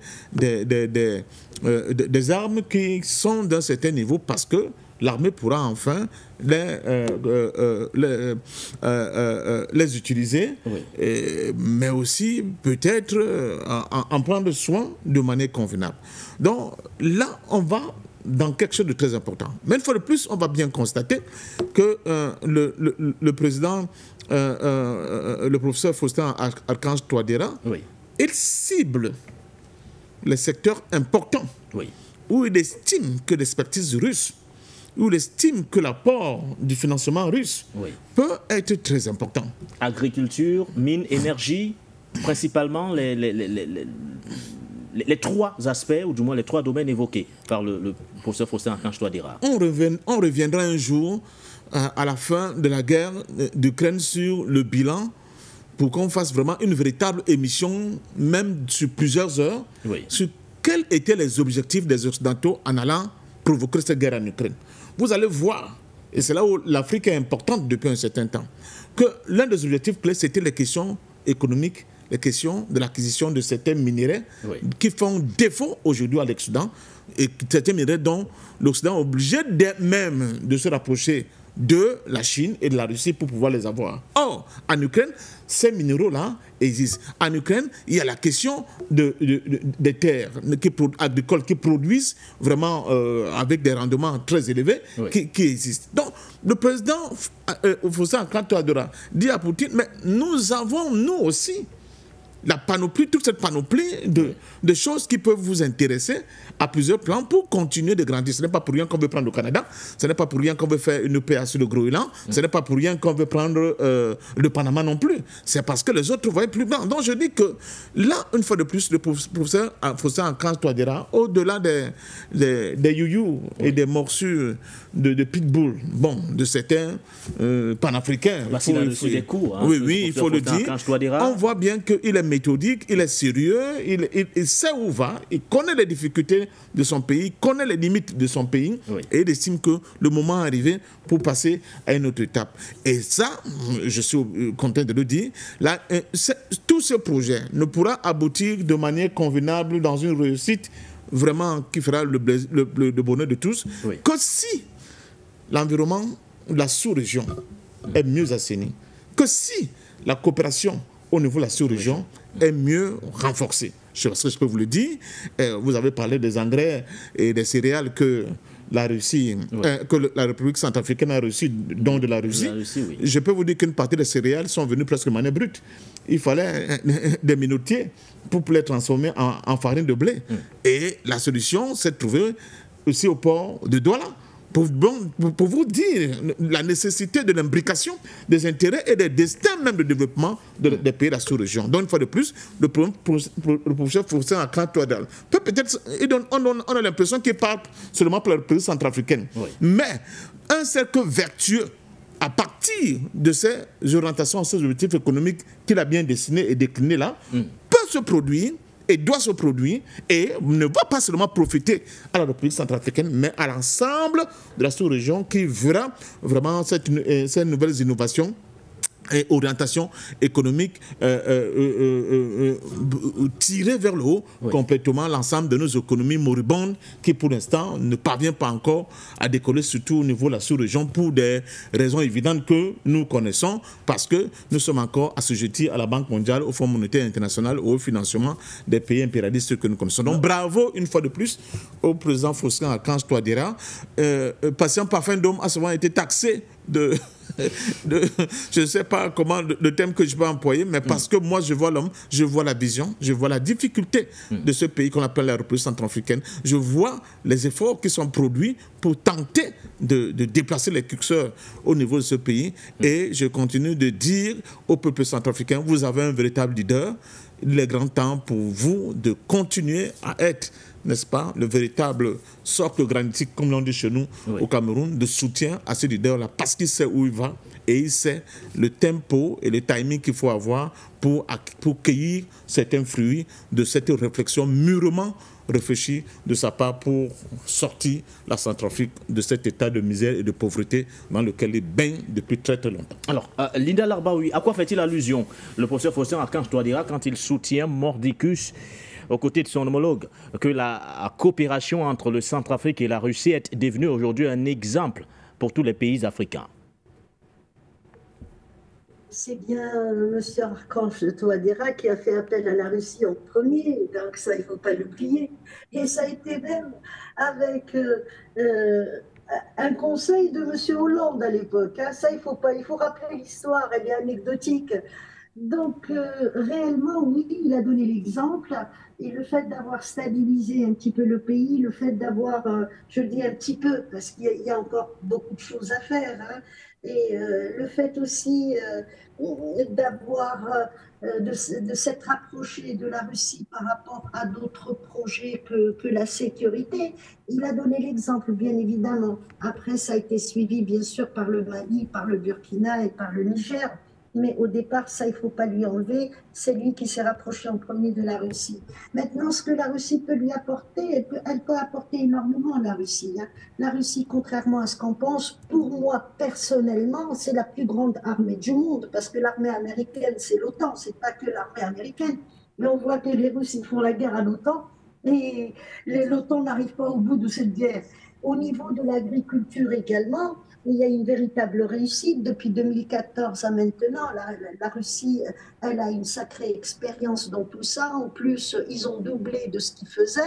[SPEAKER 8] armes qui sont d'un certain niveau, parce que l'armée pourra enfin les utiliser, mais aussi peut-être en prendre soin de manière convenable. Donc là, on va dans quelque chose de très important. Mais une fois de plus, on va bien constater que le président, le professeur Faustin Archange Touadéra, il cible les secteurs importants où il estime que l'expertise russe, où il estime que l'apport du financement russe peut être très important.
[SPEAKER 1] Agriculture, mines, énergie, principalement les trois aspects, ou du moins les trois domaines évoqués par le professeur Faustin Archange Touadéra.
[SPEAKER 8] On reviendra un jour à la fin de la guerre d'Ukraine sur le bilan, pour qu'on fasse vraiment une véritable émission, même sur plusieurs heures, sur quels étaient les objectifs des Occidentaux en allant provoquer cette guerre en Ukraine. Vous allez voir, et c'est là où l'Afrique est importante depuis un certain temps, que l'un des objectifs clés, c'était les questions économiques, les questions de l'acquisition de certains minéraux qui font défaut aujourd'hui à l'Occident, et certains minéraux dont l'Occident est obligé même de se rapprocher de la Chine et de la Russie pour pouvoir les avoir. Or, en Ukraine, ces minéraux-là existent. En Ukraine, il y a la question des terres agricoles qui produisent vraiment avec des rendements très élevés qui existent. Donc, le président Faustin Archange Touadéra dit à Poutine, mais nous avons, nous aussi, la panoplie, toute cette panoplie de choses qui peuvent vous intéresser à plusieurs plans pour continuer de grandir. Ce n'est pas pour rien qu'on veut prendre le Canada, ce n'est pas pour rien qu'on veut faire une paix sur le Groenland, ce n'est pas pour rien qu'on veut prendre le Panama non plus. C'est parce que les autres voient plus blanc. Donc je dis que là, une fois de plus, le professeur Faustin Archange Touadéra, au-delà des youyous et des morsures de pitbull, bon, de certains panafricains, il faut le dire, on voit bien qu'il est méthodique, il est sérieux, il sait où va, il connaît les difficultés de son pays, connaît les limites de son pays, et il estime que le moment est arrivé pour passer à une autre étape. Et ça, je suis content de le dire, là, tout ce projet ne pourra aboutir de manière convenable dans une réussite vraiment qui fera le bonheur de tous, que si l'environnement, la sous-région est mieux assaini, que si la coopération au niveau de la sous-région est mieux renforcée. Je peux vous le dire. Vous avez parlé des engrais et des céréales que la Russie, que la République centrafricaine a reçu, dont de la Russie. Je peux vous dire qu'une partie des céréales sont venues presque de manière brute. Il fallait des minotiers pour les transformer en farine de blé. Et la solution s'est trouvée aussi au port de Douala. Pour vous dire la nécessité de l'imbrication des intérêts et des destins même de développement des pays de la sous-région. Donc, une fois de plus, le professeur Faustin Archange Touadéra, peut-être, on a l'impression qu'il parle seulement pour le pays centrafricain. Mais un cercle vertueux, à partir de ces orientations, ces objectifs économiques qu'il a bien dessinés et déclinés là, peut se produire et doit se produire et ne va pas seulement profiter à la République centrafricaine, mais à l'ensemble de la sous-région qui verra vraiment ces nouvelles innovations et orientation économique tirer vers le haut complètement l'ensemble de nos économies moribondes qui pour l'instant ne parvient pas encore à décoller, surtout au niveau de la sous-région pour des raisons évidentes que nous connaissons, parce que nous sommes encore assujettis à la Banque mondiale, au Fonds monétaire international, au financement des pays impérialistes que nous connaissons. Donc bravo une fois de plus au président Faustin Archange Touadéra. Patient Parfum d'Homme a souvent été taxé je ne sais pas comment le thème que je peux employer, mais parce que moi je vois l'homme, je vois la vision, je vois la difficulté de ce pays qu'on appelle la République centrafricaine, je vois les efforts qui sont produits pour tenter de déplacer les curseurs au niveau de ce pays, et je continue de dire au peuple centrafricain, vous avez un véritable leader, il est grand temps pour vous de continuer à être, n'est-ce pas, le véritable socle granitique, comme l'on dit chez nous au Cameroun, de soutien à ce leader-là, parce qu'il sait où il va et il sait le tempo et le timing qu'il faut avoir pour cueillir certains fruits de cette réflexion mûrement réfléchie de sa part pour sortir la Centrafrique de cet état de misère et de pauvreté dans lequel il baigne depuis très très longtemps.
[SPEAKER 1] Alors, Linda Larbaoui, à quoi fait-il allusion, le professeur Faustin Archange Touadéra, quand il soutient Mordicus aux côtés de son homologue, que la coopération entre le Centrafrique et la Russie est devenue aujourd'hui un exemple pour tous les pays africains?
[SPEAKER 3] C'est bien M. Archange Touadéra qui a fait appel à la Russie en premier, donc ça, il ne faut pas l'oublier. Et ça a été même avec un conseil de M. Hollande à l'époque. Hein. Ça, il faut rappeler l'histoire, elle est anecdotique. Donc, réellement, oui, il a donné l'exemple. Et le fait d'avoir stabilisé un petit peu le pays, le fait d'avoir, je le dis un petit peu, parce qu'il y a encore beaucoup de choses à faire, hein, et le fait aussi de s'être approché de la Russie par rapport à d'autres projets que la sécurité, il a donné l'exemple, bien évidemment. Après, ça a été suivi, bien sûr, par le Mali, par le Burkina et par le Niger. Mais au départ, ça, il ne faut pas lui enlever. C'est lui qui s'est rapproché en premier de la Russie. Maintenant, ce que la Russie peut lui apporter, elle peut apporter énormément à la Russie. Hein. La Russie, contrairement à ce qu'on pense, pour moi, personnellement, c'est la plus grande armée du monde. Parce que l'armée américaine, c'est l'OTAN. Ce n'est pas que l'armée américaine. Mais on voit que les Russes, ils font la guerre à l'OTAN. Et l'OTAN n'arrive pas au bout de cette guerre. Au niveau de l'agriculture également, il y a une véritable réussite. Depuis 2014 à maintenant, la Russie, elle a une sacrée expérience dans tout ça. En plus, ils ont doublé de ce qu'ils faisaient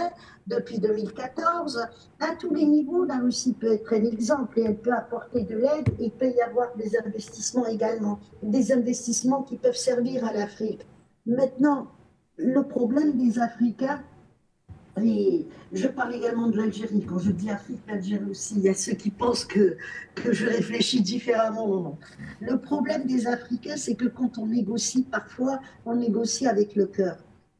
[SPEAKER 3] depuis 2014. À tous les niveaux, la Russie peut être un exemple et elle peut apporter de l'aide. Il peut y avoir des investissements également, des investissements qui peuvent servir à l'Afrique. Maintenant, le problème des Africains, et je parle également de l'Algérie. Quand je dis Afrique, l'Algérie aussi, il y a ceux qui pensent que je réfléchis différemment. Le problème des Africains, c'est que quand on négocie, parfois, on négocie avec le cœur.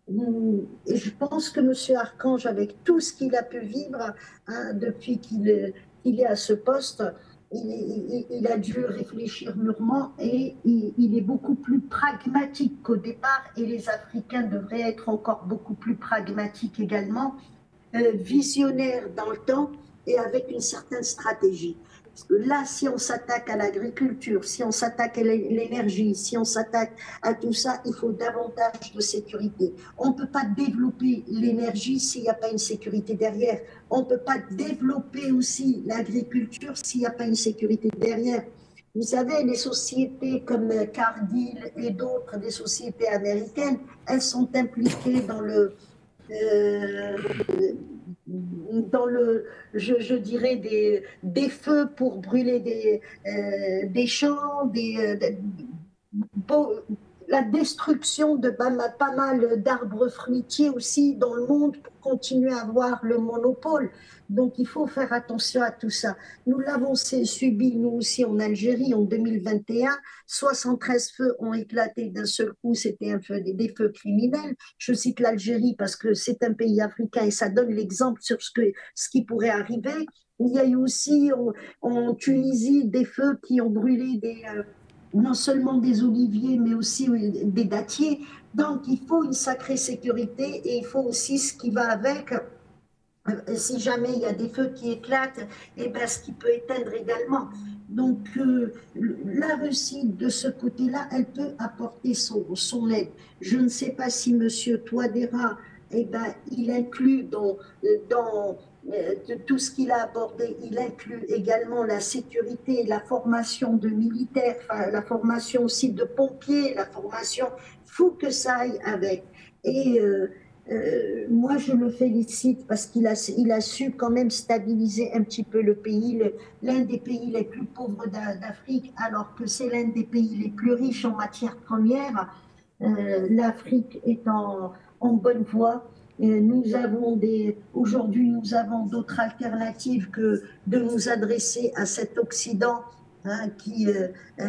[SPEAKER 3] Et je pense que M. Archange, avec tout ce qu'il a pu vivre hein, depuis qu'il est à ce poste, il a dû réfléchir mûrement et il est beaucoup plus pragmatique qu'au départ, et les Africains devraient être encore beaucoup plus pragmatiques également, visionnaires dans le temps et avec une certaine stratégie. Parce que là, si on s'attaque à l'agriculture, si on s'attaque à l'énergie, si on s'attaque à tout ça, il faut davantage de sécurité. On ne peut pas développer l'énergie s'il n'y a pas une sécurité derrière. On ne peut pas développer aussi l'agriculture s'il n'y a pas une sécurité derrière. Vous savez, les sociétés comme Cargill et d'autres, des sociétés américaines, elles sont impliquées dans je dirais, des feux pour brûler des champs, la destruction de pas mal d'arbres fruitiers aussi dans le monde pour continuer à avoir le monopole. Donc il faut faire attention à tout ça. Nous l'avons subi nous aussi en Algérie en 2021. 73 feux ont éclaté d'un seul coup, c'était des feux criminels. Je cite l'Algérie parce que c'est un pays africain et ça donne l'exemple sur ce qui pourrait arriver. Il y a eu aussi en Tunisie des feux qui ont brûlé non seulement des oliviers, mais aussi des dattiers. Donc, il faut une sacrée sécurité et il faut aussi ce qui va avec. Si jamais il y a des feux qui éclatent, et ben, ce qui peut éteindre également. Donc, la Russie, de ce côté-là, elle peut apporter son aide. Je ne sais pas si M. Touadéra, eh ben, il inclut dans tout ce qu'il a abordé, il inclut également la sécurité, la formation de militaires, enfin, la formation aussi de pompiers, la formation, il faut que ça aille avec. Et moi, je le félicite parce qu'il a su quand même stabiliser un petit peu le pays, l'un des pays les plus pauvres d'Afrique, alors que c'est l'un des pays les plus riches en matières premières. L'Afrique est en bonne voie. Aujourd'hui, nous avons d'autres alternatives que de nous adresser à cet Occident, hein,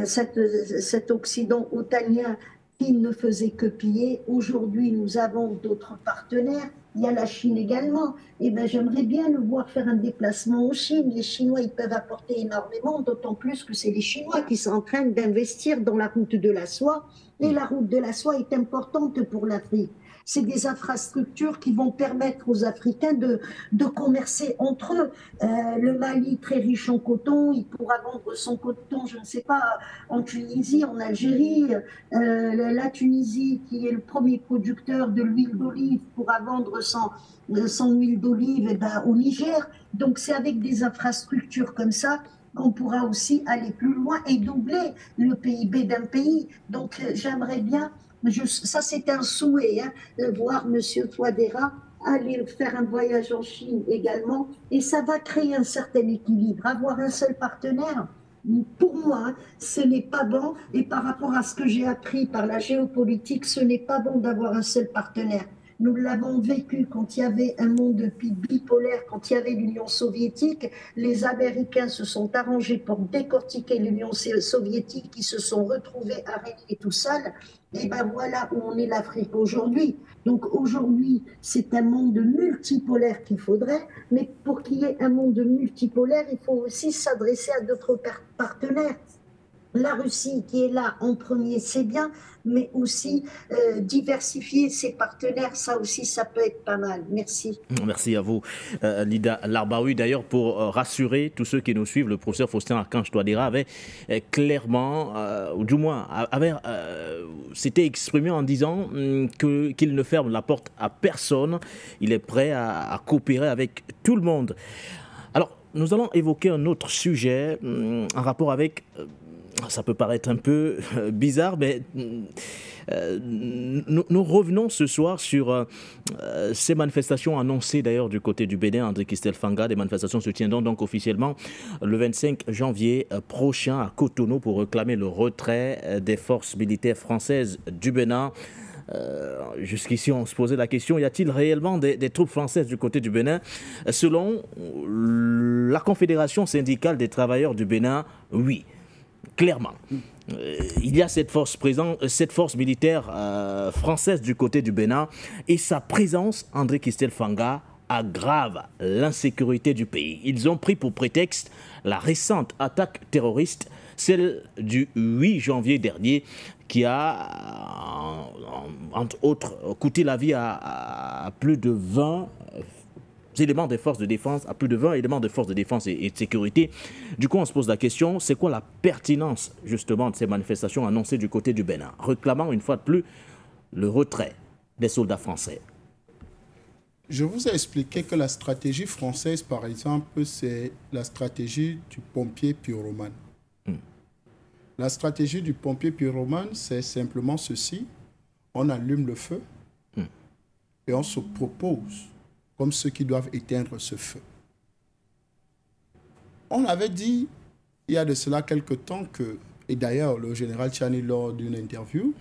[SPEAKER 3] cet Occident otanien qui ne faisait que piller. Aujourd'hui, nous avons d'autres partenaires. Il y a la Chine également. Et ben, j'aimerais bien le voir faire un déplacement en Chine. Les Chinois, ils peuvent apporter énormément, d'autant plus que c'est les Chinois qui sont en train d'investir dans la route de la soie. Et la route de la soie est importante pour l'Afrique. C'est des infrastructures qui vont permettre aux Africains de commercer entre eux. Le Mali, très riche en coton, il pourra vendre son coton, je ne sais pas, en Tunisie, en Algérie. La Tunisie, qui est le premier producteur de l'huile d'olive, pourra vendre son huile d'olive eh ben, au Niger. Donc c'est avec des infrastructures comme ça qu'on pourra aussi aller plus loin et doubler le PIB d'un pays. Donc j'aimerais bien... ça, c'est un souhait, hein, de voir M. Touadéra aller faire un voyage en Chine également. Et ça va créer un certain équilibre. Avoir un seul partenaire, pour moi, ce n'est pas bon. Et par rapport à ce que j'ai appris par la géopolitique, ce n'est pas bon d'avoir un seul partenaire. Nous l'avons vécu quand il y avait un monde bipolaire, quand il y avait l'Union soviétique. Les Américains se sont arrangés pour décortiquer l'Union soviétique, qui se sont retrouvés à régner tout seuls. Et ben voilà où on est l'Afrique aujourd'hui. Donc aujourd'hui, c'est un monde multipolaire qu'il faudrait, mais pour qu'il y ait un monde multipolaire, il faut aussi s'adresser à d'autres partenaires. La Russie qui est là en premier, c'est bien, mais aussi diversifier ses partenaires, ça aussi, ça peut être pas mal. Merci.
[SPEAKER 1] Merci à vous, Lida Larbaoui. D'ailleurs, pour rassurer tous ceux qui nous suivent, le professeur Faustin Archange Touadéra avait clairement, ou du moins, s'était exprimé en disant qu'il ne ferme la porte à personne. Il est prêt à coopérer avec tout le monde. Alors, nous allons évoquer un autre sujet en rapport avec... ça peut paraître un peu bizarre, mais nous revenons ce soir sur ces manifestations annoncées d'ailleurs du côté du Bénin. André Kistel Fanga, des manifestations se tiendront donc officiellement le 25 janvier prochain à Cotonou pour réclamer le retrait des forces militaires françaises du Bénin. Jusqu'ici, on se posait la question, y a-t-il réellement des troupes françaises du côté du Bénin? Selon la Confédération syndicale des travailleurs du Bénin, oui. Clairement, il y a cette force militaire française du côté du Bénin et sa présence, André Kistel Fanga, aggrave l'insécurité du pays. Ils ont pris pour prétexte la récente attaque terroriste, celle du 8 janvier dernier, qui a, entre autres, coûté la vie à plus de 20 éléments des forces de défense, à plus de 20 éléments de forces de défense et de sécurité. Du coup, on se pose la question, c'est quoi la pertinence justement de ces manifestations annoncées du côté du Bénin, réclamant une fois de plus le retrait des soldats français?
[SPEAKER 2] Je vous ai expliqué que la stratégie française, par exemple, c'est la stratégie du pompier pyromane. La stratégie du pompier pyromane, c'est simplement ceci. On allume le feu et on se propose comme ceux qui doivent éteindre ce feu. On avait dit, il y a de cela quelque temps que, et d'ailleurs le général Tchani, lors d'une interview,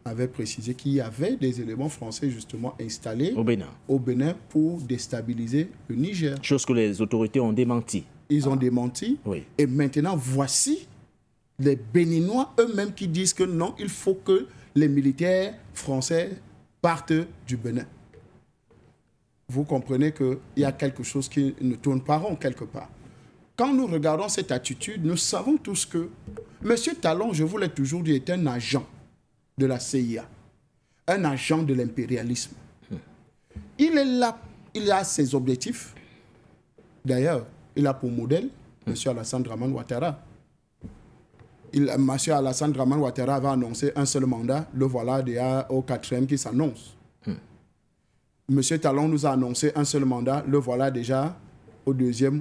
[SPEAKER 2] avait précisé qu'il y avait des éléments français justement installés au Bénin pour déstabiliser le Niger.
[SPEAKER 1] Chose que les autorités ont démenti.
[SPEAKER 2] Ils ont démenti. Oui. Et maintenant, voici les Béninois eux-mêmes qui disent que non, il faut que les militaires français partent du Bénin. Vous comprenez qu'il y a quelque chose qui ne tourne pas rond quelque part. Quand nous regardons cette attitude, nous savons tous que M. Talon, je vous l'ai toujours dit, est un agent de la CIA, un agent de l'impérialisme. Il est là, il a ses objectifs. D'ailleurs, il a pour modèle M. Alassane Dramane Ouattara. M. Alassane Dramane Ouattara avait annoncé un seul mandat, le voilà déjà au 4e qui s'annonce. M. Talon nous a annoncé un seul mandat, le voilà déjà au 2e,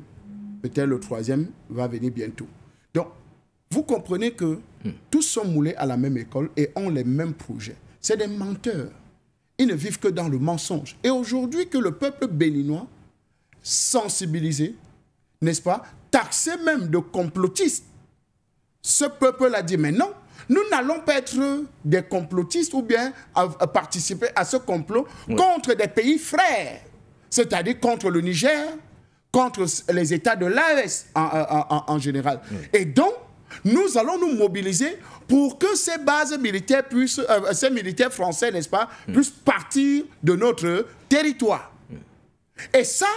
[SPEAKER 2] peut-être le 3e va venir bientôt. Donc, vous comprenez que tous sont moulés à la même école et ont les mêmes projets. C'est des menteurs. Ils ne vivent que dans le mensonge. Et aujourd'hui que le peuple béninois, sensibilisé, n'est-ce pas, taxé même de complotistes, ce peuple a dit, mais non, nous n'allons pas être des complotistes ou bien à participer à ce complot contre des pays frères, c'est-à-dire contre le Niger, contre les États de l'AES en général. Et donc, nous allons nous mobiliser pour que ces bases militaires puissent, ces militaires français, n'est-ce pas, puissent partir de notre territoire. Et ça,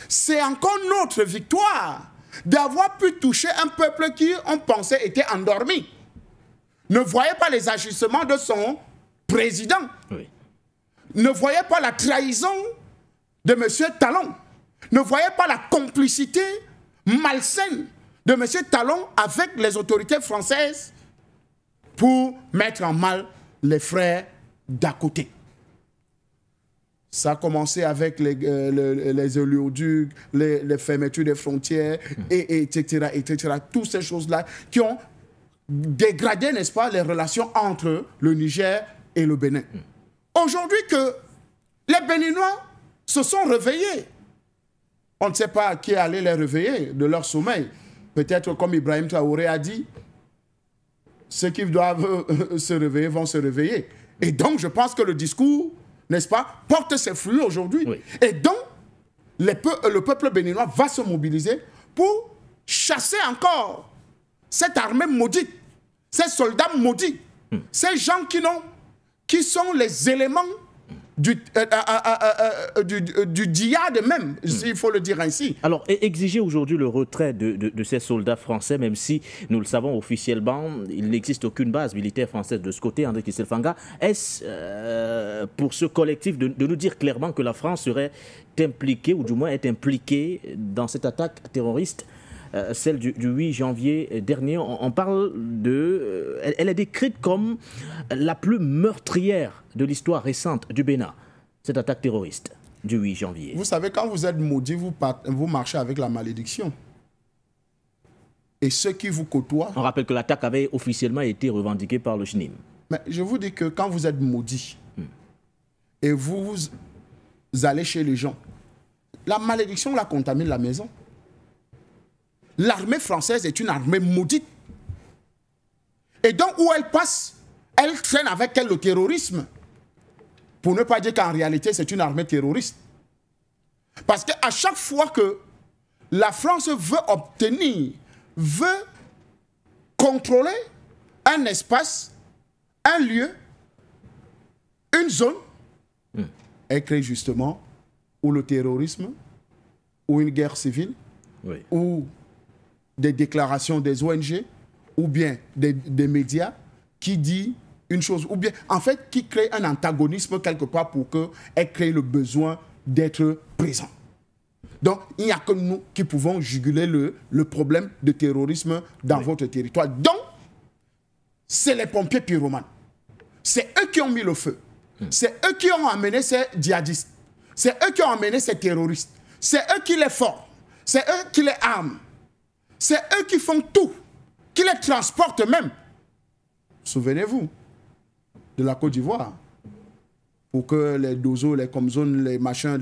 [SPEAKER 2] c'est encore notre victoire d'avoir pu toucher un peuple qui, on pensait, était endormi. Ne voyait pas les agissements de son président. Ne voyait pas la trahison de M. Talon. Ne voyait pas la complicité malsaine de M. Talon avec les autorités françaises pour mettre en mal les frères d'à côté. Ça a commencé avec les oléoducs, les fermetures des frontières, etc. Toutes ces choses-là qui ont dégradé, n'est-ce pas, les relations entre le Niger et le Bénin. Aujourd'hui que les Béninois se sont réveillés, on ne sait pas qui est allé les réveiller de leur sommeil. Peut-être comme Ibrahim Traoré a dit, ceux qui doivent se réveiller vont se réveiller. Et donc, je pense que le discours, n'est-ce pas, porte ses fruits aujourd'hui. Et donc, le peuple béninois va se mobiliser pour chasser encore cette armée maudite, ces soldats maudits, ces gens qui sont les éléments du djihad même, il faut le dire ainsi.
[SPEAKER 1] Alors, exiger aujourd'hui le retrait de ces soldats français, même si, nous le savons officiellement, il n'existe aucune base militaire française de ce côté, André Kisselfanga, est-ce pour ce collectif de nous dire clairement que la France serait impliquée, ou du moins est impliquée dans cette attaque terroriste, celle du 8 janvier dernier? On parle de... elle est décrite comme la plus meurtrière de l'histoire récente du Bénin, cette attaque terroriste du 8 janvier.
[SPEAKER 2] Vous savez, quand vous êtes maudit, vous marchez avec la malédiction. Et ceux qui vous côtoient...
[SPEAKER 1] On rappelle que l'attaque avait officiellement été revendiquée par le JNIM.
[SPEAKER 2] Mais je vous dis que quand vous êtes maudit et vous allez chez les gens, la malédiction la contamine la maison. L'armée française est une armée maudite. Et donc, où elle passe, elle traîne avec elle le terrorisme. Pour ne pas dire qu'en réalité, c'est une armée terroriste. Parce qu'à chaque fois que la France veut obtenir, veut contrôler un espace, un lieu, une zone, elle crée justement ou le terrorisme, ou une guerre civile, ou des déclarations des ONG, ou bien des médias qui disent une chose, ou bien en fait qui crée un antagonisme quelque part pour qu'elle crée le besoin d'être présent. Donc il n'y a que nous qui pouvons juguler le problème de terrorisme dans votre territoire. Donc c'est les pompiers pyromanes. C'est eux qui ont mis le feu. C'est eux qui ont amené ces djihadistes. C'est eux qui ont amené ces terroristes. C'est eux qui les forment. C'est eux qui les arment. C'est eux qui font tout, qui les transportent même. Souvenez-vous de la Côte d'Ivoire, pour que les Dozo, les Comzones, les machins,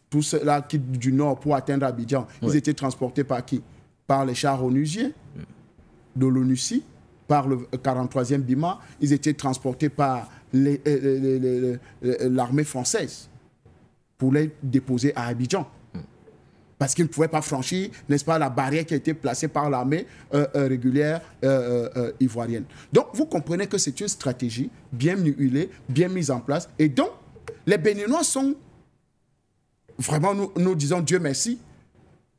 [SPEAKER 2] tous ceux-là qui du nord pour atteindre Abidjan, ils étaient transportés par qui? Par les chars onusiens de l'ONUCI, par le 43e BIMA, ils étaient transportés par l'armée française pour les déposer à Abidjan. Parce qu'ils ne pouvaient pas franchir, n'est-ce pas, la barrière qui a été placée par l'armée régulière ivoirienne. Donc, vous comprenez que c'est une stratégie bien huilée, bien mise en place. Et donc, les Béninois sont... Vraiment, nous disons Dieu merci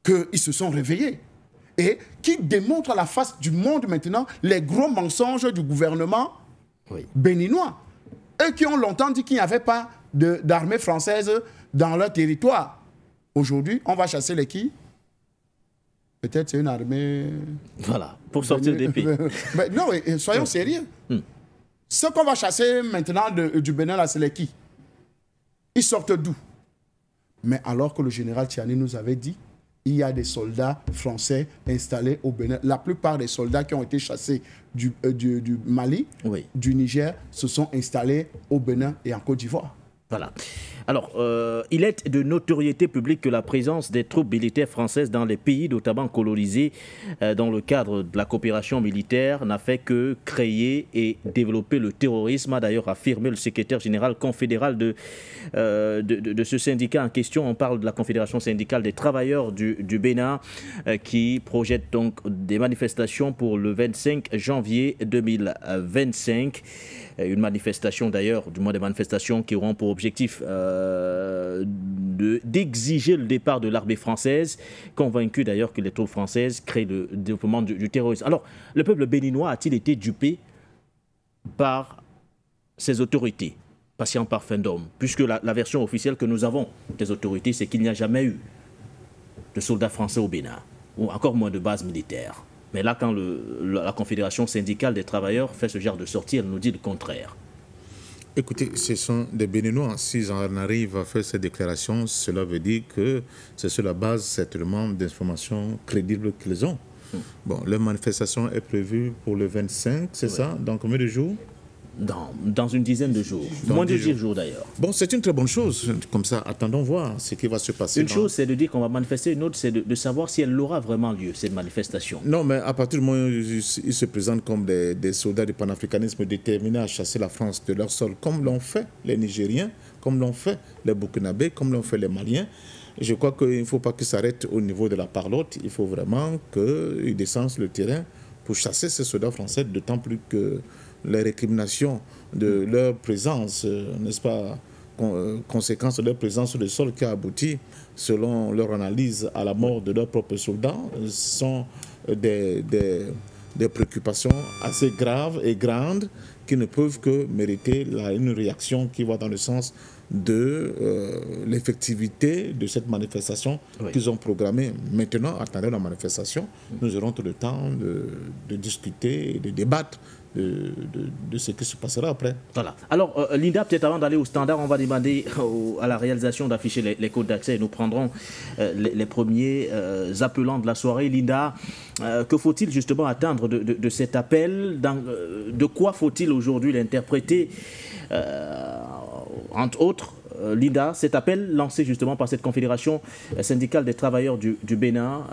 [SPEAKER 2] qu'ils se sont réveillés. Et qui démontrent à la face du monde maintenant les gros mensonges du gouvernement béninois. Eux qui ont longtemps dit qu'il n'y avait pas d'armée française dans leur territoire. Aujourd'hui, on va chasser les qui? Peut-être c'est une armée...
[SPEAKER 1] Voilà, pour sortir des pays.
[SPEAKER 2] Mais non, soyons sérieux. Ceux qu'on va chasser maintenant du Bénin, là, c'est les qui? Ils sortent d'où? Mais alors que le général Tiani nous avait dit, il y a des soldats français installés au Bénin. La plupart des soldats qui ont été chassés du Mali, du Niger, se sont installés au Bénin et en Côte d'Ivoire.
[SPEAKER 1] Voilà. Alors, il est de notoriété publique que la présence des troupes militaires françaises dans les pays notamment colonisés dans le cadre de la coopération militaire n'a fait que créer et développer le terrorisme, a d'ailleurs affirmé le secrétaire général confédéral de ce syndicat en question. On parle de la Confédération syndicale des travailleurs du Bénin qui projette donc des manifestations pour le 25 janvier 2025. Une manifestation d'ailleurs, du moins des manifestations qui auront pour objectif d'exiger le départ de l'armée française, convaincu d'ailleurs que les troupes françaises créent le développement du terrorisme. Alors, le peuple béninois a-t-il été dupé par ses autorités, patient par fin d'homme, puisque la version officielle que nous avons des autorités, c'est qu'il n'y a jamais eu de soldats français au Bénin, ou encore moins de bases militaires. Mais là, quand la Confédération syndicale des travailleurs fait ce genre de sortie, elle nous dit le contraire.
[SPEAKER 8] Écoutez, ce sont des Béninois. S'ils en arrivent à faire ces déclarations, cela veut dire que c'est sur la base, certainement, d'informations crédibles qu'ils ont. Bon, leur manifestation est prévue pour le 25, c'est ça? Dans combien de jours?
[SPEAKER 1] Dans une dizaine de jours. Moins de 10 jours d'ailleurs.
[SPEAKER 8] Bon, c'est une très bonne chose. Comme ça, attendons voir ce qui va se passer.
[SPEAKER 1] Une chose, c'est de dire qu'on va manifester. Une autre, c'est de savoir si elle aura vraiment lieu, cette manifestation.
[SPEAKER 8] Non, mais à partir du moment où ils se présentent comme des soldats du panafricanisme déterminés à chasser la France de leur sol, comme l'ont fait les Nigériens, comme l'ont fait les Burkinabés, comme l'ont fait les Maliens, je crois qu'il ne faut pas qu'ils s'arrêtent au niveau de la parlotte. Il faut vraiment qu'ils descendent sur le terrain pour chasser ces soldats français, d'autant plus que les récriminations de leur présence, n'est-ce pas, conséquence de leur présence sur le sol qui a abouti, selon leur analyse, à la mort de leurs propres soldats, sont des préoccupations assez graves et grandes qui ne peuvent que mériter une réaction qui va dans le sens de l'effectivité de cette manifestation qu'ils ont programmée. Maintenant, attendant la manifestation, nous aurons tout le temps de discuter et de débattre de ce qui se passera après.
[SPEAKER 1] Voilà. Alors, Linda, peut-être avant d'aller au standard, on va demander à la réalisation d'afficher les codes d'accès. Nous prendrons les premiers appelants de la soirée. Linda, que faut-il justement attendre de cet appel? De quoi faut-il aujourd'hui l'interpréter? Entre autres, Linda, cet appel lancé justement par cette Confédération syndicale des travailleurs du Bénin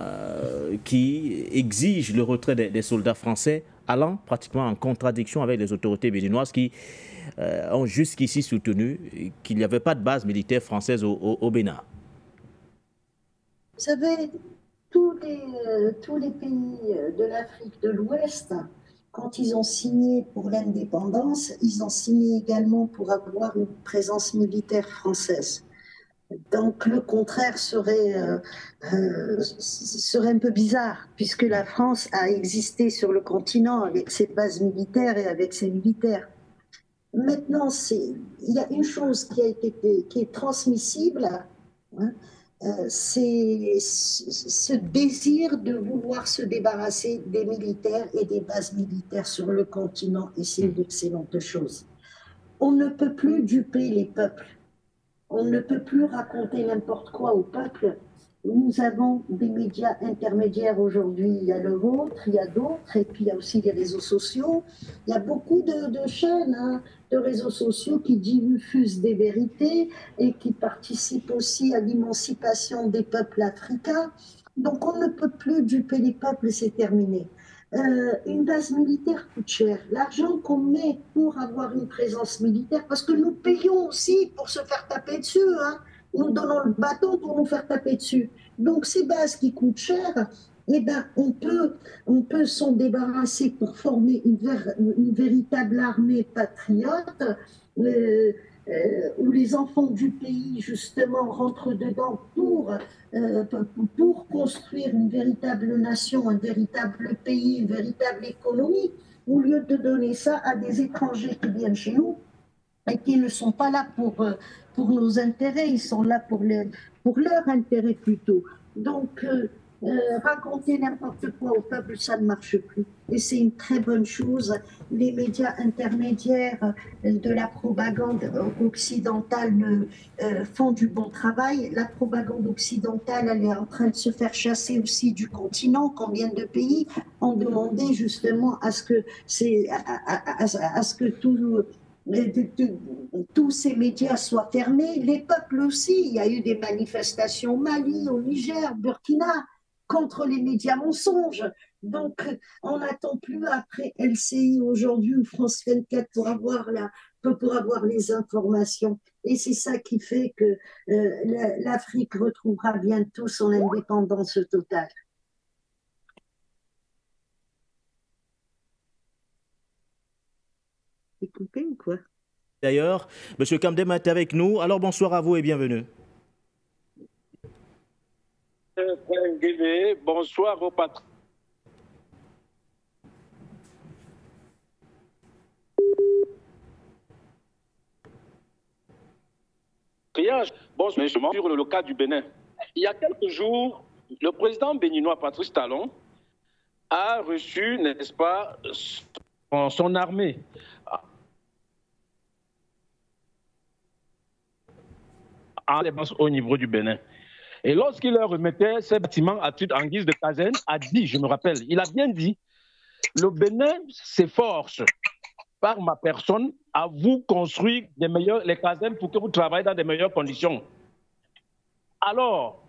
[SPEAKER 1] qui exige le retrait des soldats français, allant pratiquement en contradiction avec les autorités béninoises qui ont jusqu'ici soutenu qu'il n'y avait pas de base militaire française au Bénin.
[SPEAKER 3] Vous savez, tous les pays de l'Afrique de l'Ouest, quand ils ont signé pour l'indépendance, ils ont signé également pour avoir une présence militaire française. Donc le contraire serait un peu bizarre, puisque la France a existé sur le continent avec ses bases militaires et avec ses militaires. Maintenant, il y a une chose qui est transmissible, hein, c'est ce désir de vouloir se débarrasser des militaires et des bases militaires sur le continent, et c'est une excellente chose. On ne peut plus duper les peuples. On ne peut plus raconter n'importe quoi au peuple. Nous avons des médias intermédiaires aujourd'hui. Il y a le vôtre, il y a d'autres, et puis il y a aussi les réseaux sociaux. Il y a beaucoup de chaînes, hein, de réseaux sociaux qui diffusent des vérités et qui participent aussi à l'émancipation des peuples africains. Donc on ne peut plus duper les peuples, c'est terminé. Une base militaire coûte cher. L'argent qu'on met pour avoir une présence militaire, parce que nous payons aussi pour se faire taper dessus, hein. Nous donnons le bâton pour nous faire taper dessus. Donc ces bases qui coûtent cher, eh ben, on peut s'en débarrasser pour former une véritable armée patriote, où les enfants du pays, justement, rentrent dedans pour construire une véritable nation, un véritable pays, une véritable économie, au lieu de donner ça à des étrangers qui viennent chez nous et qui ne sont pas là pour nos intérêts, ils sont là pour leur intérêt plutôt. Donc, raconter n'importe quoi au peuple, ça ne marche plus. Et c'est une très bonne chose. Les médias intermédiaires de la propagande occidentale font du bon travail. La propagande occidentale, elle est en train de se faire chasser aussi du continent. Combien de pays ont demandé justement à ce que, tous ces médias soient fermés. Les peuples aussi. Il y a eu des manifestations au Mali, au Niger, Burkina, contre les médias mensonges. Donc, on n'attend plus après LCI aujourd'hui ou France 24 pour avoir les informations. Et c'est ça qui fait que l'Afrique retrouvera bientôt son indépendance totale. C'est coupé ou quoi?
[SPEAKER 1] D'ailleurs, M. Kamdem est avec nous. Alors bonsoir à vous et bienvenue.
[SPEAKER 9] Bonsoir au patron. Bonsoir sur le cas du Bénin. Il y a quelques jours, le président béninois Patrice Talon a reçu, n'est-ce pas, son armée. Au niveau du Bénin. Et lorsqu'il leur remettait ces bâtiments en guise de caserne, a dit, je me rappelle, il a bien dit, le Bénin s'efforce par ma personne à vous construire les casernes pour que vous travaillez dans de meilleures conditions. Alors,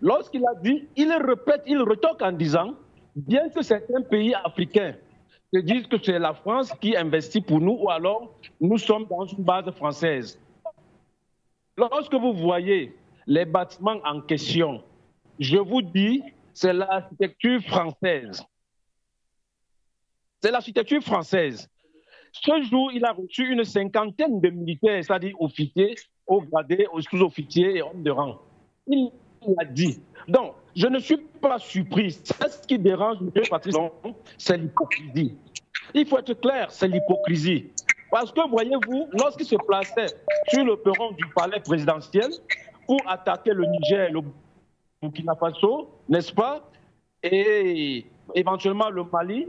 [SPEAKER 9] lorsqu'il a dit, il répète, il retoque en disant, bien que certains pays africains se disent que c'est la France qui investit pour nous ou alors nous sommes dans une base française. Lorsque vous voyez les bâtiments en question, je vous dis, c'est l'architecture française. C'est l'architecture française. Ce jour, il a reçu une cinquantaine de militaires, c'est-à-dire officiers, hauts gradés, sous-officiers et hommes de rang. Il l'a dit. Donc, je ne suis pas surpris. Ce qui dérange M. Patrice Talon, c'est l'hypocrisie. Il faut être clair, c'est l'hypocrisie. Parce que, voyez-vous, lorsqu'il se plaçait sur le perron du palais présidentiel pour attaquer le Niger et le Burkina Faso, n'est-ce pas, et éventuellement le Mali,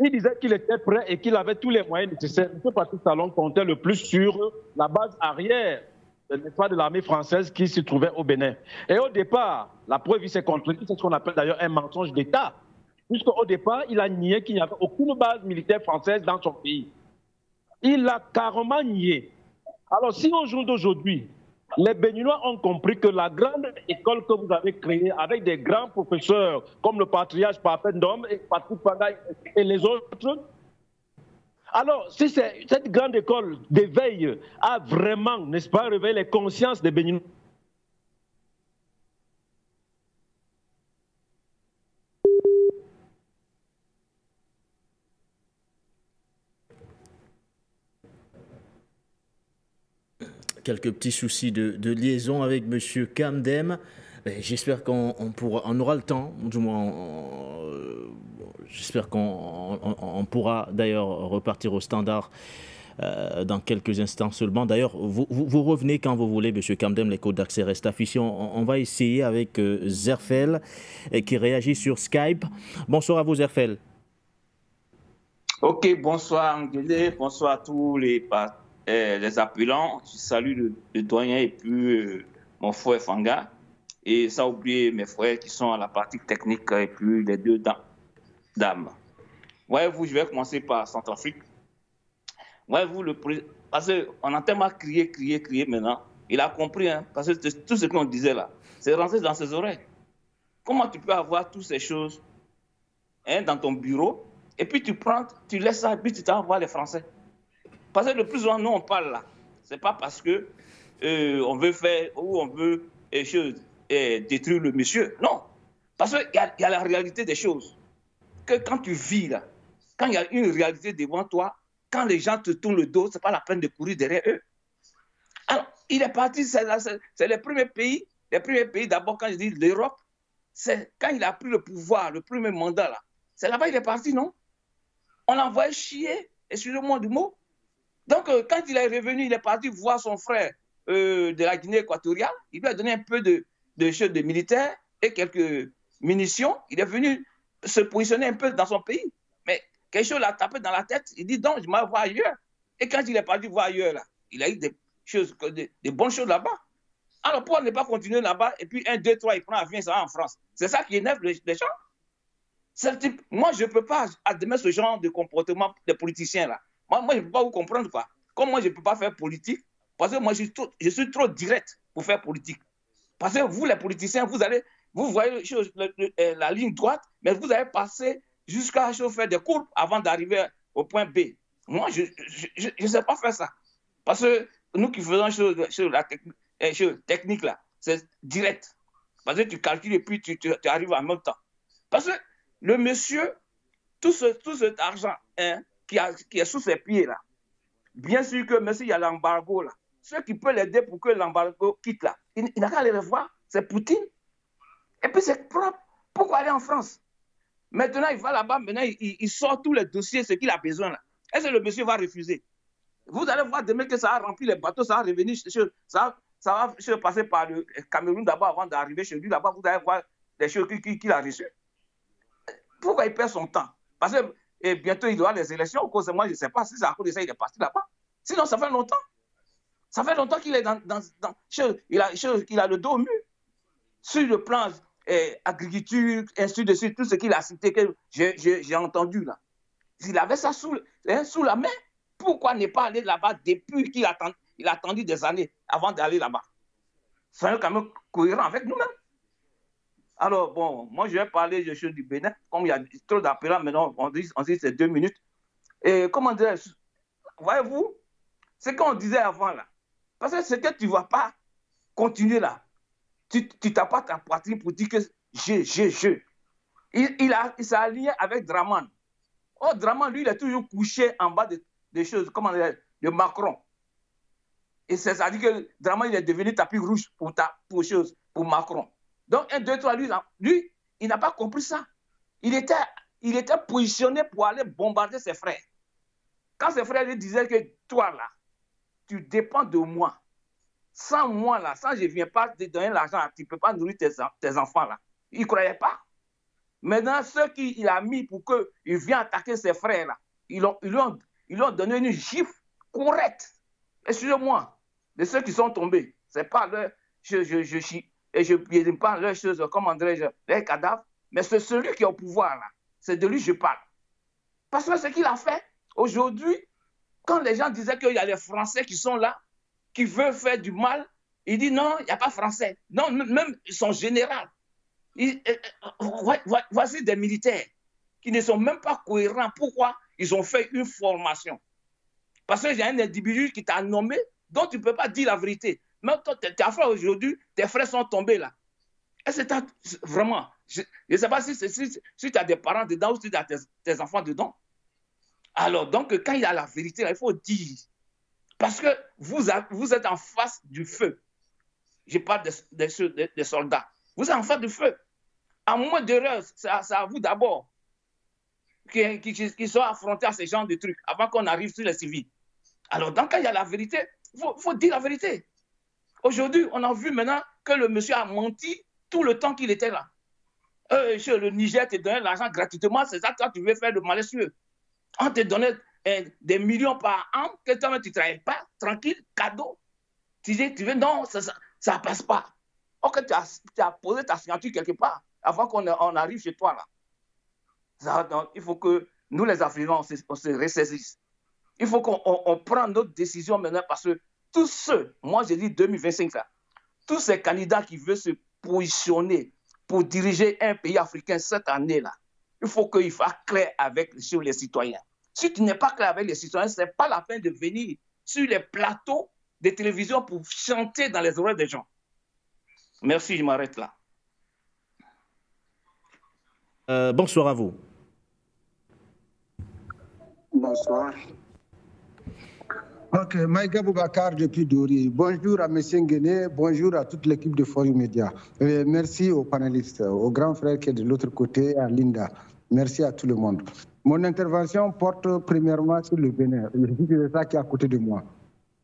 [SPEAKER 9] il disait qu'il était prêt et qu'il avait tous les moyens nécessaires. M. Patrice Talon comptait le plus sur la base arrière, n'est-ce pas, de l'armée française qui se trouvait au Bénin. Et au départ, la preuve, il s'est contredit, c'est ce qu'on appelle d'ailleurs un mensonge d'État, puisqu'au départ, il a nié qu'il n'y avait aucune base militaire française dans son pays. Il l'a carrément nié. Alors, si au jour d'aujourd'hui, les Béninois ont compris que la grande école que vous avez créée avec des grands professeurs comme le patriarche Papendom et Patrick Pagaille et les autres, alors si cette grande école d'éveil a vraiment, n'est-ce pas, réveillé les consciences des Béninois,
[SPEAKER 1] quelques petits soucis de liaison avec M. Kamdem. J'espère qu'on aura le temps, du moins, j'espère qu'on pourra d'ailleurs repartir au standard dans quelques instants seulement. D'ailleurs, vous revenez quand vous voulez, M. Kamdem, les codes d'accès restent affichés. On va essayer avec Zerfel qui réagit sur Skype. Bonsoir à vous, Zerfel.
[SPEAKER 10] Ok, bonsoir Angelé, bonsoir à tous les appelants. Je salue le doyen et puis mon frère Fanga. Et sans oublier mes frères qui sont à la partie technique et puis les deux dames. Voyez-vous, je vais commencer par Centrafrique. Voyez-vous, parce qu'on a tellement crié maintenant. Il a compris, hein, parce que tout ce qu'on disait là, c'est rentré dans ses oreilles. Comment tu peux avoir toutes ces choses dans ton bureau et puis tu laisses ça et puis tu t'en vas les Français? Parce que le plus souvent, nous, on parle là. Ce n'est pas parce que on veut faire ou on veut détruire le monsieur. Non. Parce qu'il y a la réalité des choses. Que quand tu vis là, quand il y a une réalité devant toi, quand les gens te tournent le dos, ce n'est pas la peine de courir derrière eux. Alors, il est parti, c'est les premiers pays d'abord, quand je dis l'Europe, c'est quand il a pris le pouvoir, le premier mandat là. C'est là-bas qu'il est parti, non? On l'a envoyé chier, excusez-moi du mot. Donc, quand il est revenu, il est parti voir son frère de la Guinée équatoriale. Il lui a donné un peu de militaire. et quelques munitions, il est venu se positionner un peu dans son pays. Mais quelque chose l'a tapé dans la tête, il dit donc, je m'en vais voir ailleurs. Et quand il est parti voir ailleurs, là, il a eu des bonnes choses là-bas. Alors pourquoi ne pas continuer là-bas et puis 1, 2, 3, il prend un avion, ça va en France? C'est ça qui énerve les gens. Moi, je ne peux pas admettre ce genre de comportement des politiciens là. Moi je ne peux pas vous comprendre quoi. Comme moi, je ne peux pas faire politique, parce que moi, je suis trop direct pour faire politique. Parce que vous, les politiciens, vous voyez la ligne droite, mais vous allez passer jusqu'à faire des courbes avant d'arriver au point B. Moi, je ne sais pas faire ça. Parce que nous qui faisons la technique, là, c'est direct. Parce que tu calcules et puis tu arrives en même temps. Parce que le monsieur, tout cet argent qui est sous ses pieds, là, bien sûr que monsieur, il y a l'embargo, là. Ceux qui peuvent l'aider pour que l'embargo quitte, là, il n'a qu'à aller le voir, c'est Poutine. Et puis c'est propre. Pourquoi aller en France? Maintenant, il va là-bas, maintenant, il sort tous les dossiers, ce qu'il a besoin, là. Est-ce que le monsieur va refuser? Vous allez voir demain que ça a rempli les bateaux, ça va revenir, ça va passer par le Cameroun d'abord avant d'arriver chez lui. Là-bas, vous allez voir les choses qu'il a reçues. Pourquoi il perd son temps? Parce que bientôt, il doit avoir les élections. Moi, je ne sais pas si c'est à cause de ça, il est parti là-bas. Sinon, ça fait longtemps. Ça fait longtemps qu'il est il a le dos au mur. Sur le plan agriculture, ainsi de suite, tout ce qu'il a cité, que j'ai entendu là. Il avait ça sous la main. Pourquoi ne pas aller là-bas depuis qu'il a attendu des années avant d'aller là-bas? C'est quand même cohérent avec nous-mêmes. Alors, bon, moi, je vais parler de choses du Bénin. Comme il y a trop d'appelants, maintenant, on dit c'est 2 minutes. Et comment dire, voyez-vous, ce qu'on disait avant, là, parce que ce que tu ne vas pas continuer là, tu n'as pas ta poitrine pour dire que je. Il s'est aligné avec Draman. Oh, Draman, lui, il est toujours couché en bas des choses, comment dire, de Macron. Et c'est-à-dire que Draman, il est devenu tapis rouge pour Macron. Donc, 1, 2, 3, lui, il n'a pas compris ça. Il était positionné pour aller bombarder ses frères. Quand ses frères lui disaient que toi, là, tu dépends de moi. Sans moi, là, sans je ne viens pas te donner l'argent, tu ne peux pas nourrir tes enfants, là. Il ne croyait pas. Maintenant, ceux qu'il a mis pour qu'il vienne attaquer ses frères, là, ils lui ont donné une gifle correcte. Excusez-moi, de ceux qui sont tombés. Ce n'est pas leur... Et je ne parle pas leurs choses, comment dirais-je, les cadavres, mais c'est celui qui est au pouvoir, là. C'est de lui que je parle. Parce que ce qu'il a fait, aujourd'hui, quand les gens disaient qu'il y a les Français qui sont là, qui veulent faire du mal, il dit non, il n'y a pas Français. Non, même son général. Voici des militaires qui ne sont même pas cohérents. Pourquoi? Ils ont fait une formation. Parce qu'il y a un individu qui t'a nommé, dont tu ne peux pas dire la vérité. Même toi, tes frères aujourd'hui, tes frères sont tombés là. Et c'est vraiment, je ne sais pas si tu as des parents dedans ou si tu as tes enfants dedans. Alors, donc, quand il y a la vérité, là, il faut dire. Parce que vous êtes en face du feu. Je parle des soldats. Vous êtes en face du feu. À moins d'erreur, c'est à vous d'abord qui sont affrontés à ce genre de trucs avant qu'on arrive sur les civils. Alors, donc, quand il y a la vérité, il faut dire la vérité. Aujourd'hui, on a vu maintenant que le monsieur a menti tout le temps qu'il était là. Le Niger te donnait l'argent gratuitement, c'est ça que toi tu veux faire de malicieux. On te donnait des millions par an, que toi tu ne travailles pas, tranquille, cadeau. Tu veux, non, ça ne passe pas. Ok, tu as posé ta signature quelque part avant qu'on arrive chez toi là. Ça, donc, il faut que nous les Africains, on se ressaisisse. Il faut qu'on prenne notre décision maintenant parce que tous ceux, moi je dis 2025 là, tous ces candidats qui veulent se positionner pour diriger un pays africain cette année-là, il faut qu'il fasse clair sur les citoyens. Si tu n'es pas clair avec les citoyens, ce n'est pas la peine de venir sur les plateaux de télévision pour chanter dans les oreilles des gens. Merci, je m'arrête là.
[SPEAKER 1] Bonsoir à vous.
[SPEAKER 11] Bonsoir. Ok, Maïga Boubacar depuis Douri. Bonjour à M. Nguéné, bonjour à toute l'équipe de Forum Média. Merci aux panélistes, au grand frère qui est de l'autre côté, à Linda. Merci à tout le monde. Mon intervention porte premièrement sur le Bénin. C'est ça qui est à côté de moi.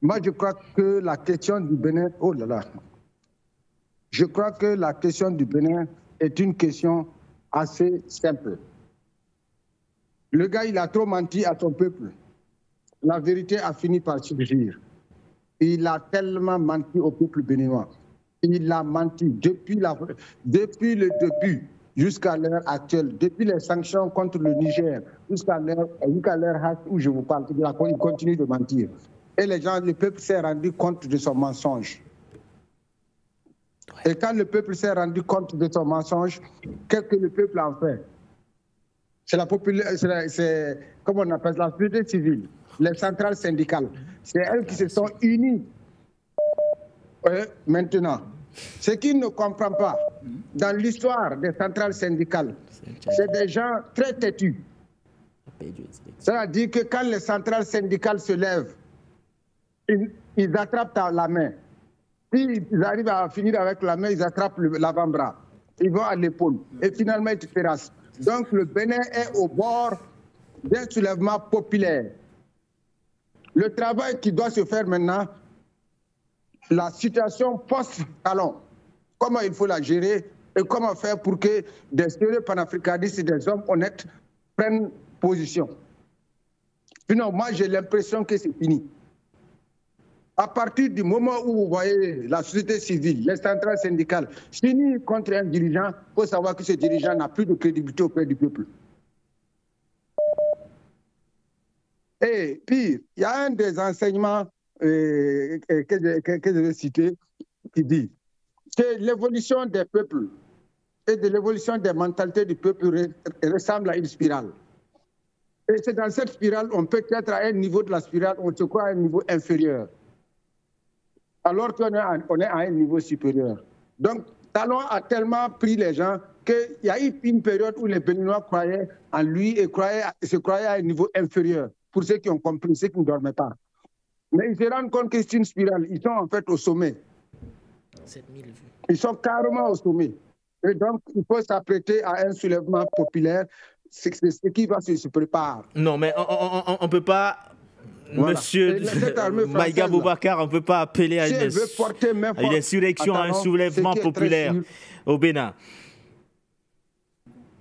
[SPEAKER 11] Moi, je crois que la question du Bénin... Oh là là. Je crois que la question du Bénin est une question assez simple. Le gars, il a trop menti à son peuple. La vérité a fini par surgir. Il a tellement menti au peuple béninois. Il a menti depuis le début jusqu'à l'heure actuelle, depuis les sanctions contre le Niger, jusqu'à l'heure où je vous parle, il continue de mentir. Et le peuple s'est rendu compte de son mensonge. Et quand le peuple s'est rendu compte de son mensonge, qu'est-ce que le peuple en fait? C'est comment on appelle la société civile, les centrales syndicales. C'est elles qui se sont unies. Maintenant, ce qu'il ne comprend pas dans l'histoire des centrales syndicales, c'est des gens très têtus. C'est-à-dire que quand les centrales syndicales se lèvent, ils attrapent la main. Puis ils arrivent à finir avec la main, ils attrapent l'avant-bras. Ils vont à l'épaule. Et finalement, ils te terrassent. Donc le Bénin est au bord d'un soulèvement populaire. Le travail qui doit se faire maintenant, la situation post-talon, comment il faut la gérer et comment faire pour que des sérieux panafricanistes et des hommes honnêtes prennent position. Sinon, moi j'ai l'impression que c'est fini. À partir du moment où vous voyez la société civile, les centrales syndicales s'unir contre un dirigeant, il faut savoir que ce dirigeant n'a plus de crédibilité auprès du peuple. Et puis, il y a un des enseignements que je vais citer qui dit que l'évolution des peuples et de l'évolution des mentalités du peuple ressemble à une spirale. Et c'est dans cette spirale, on peut être à un niveau de la spirale, on se croit à un niveau inférieur, alors qu'on est à un niveau supérieur. Donc, Talon a tellement pris les gens qu'il y a eu une période où les Béninois croyaient en lui et se croyaient à un niveau inférieur, pour ceux qui ont compris, ceux qui ne dormaient pas. Mais ils se rendent compte que c'est une spirale. Ils sont en fait au sommet.
[SPEAKER 1] 7000 vues.
[SPEAKER 11] Ils sont carrément au sommet. Et donc, il faut s'apprêter à un soulèvement populaire. C'est ce qui va se préparer.
[SPEAKER 1] Non, mais on ne peut pas... Voilà. Monsieur Maïga Boubacar, on ne peut pas appeler à une insurrection, à un soulèvement populaire au Bénin.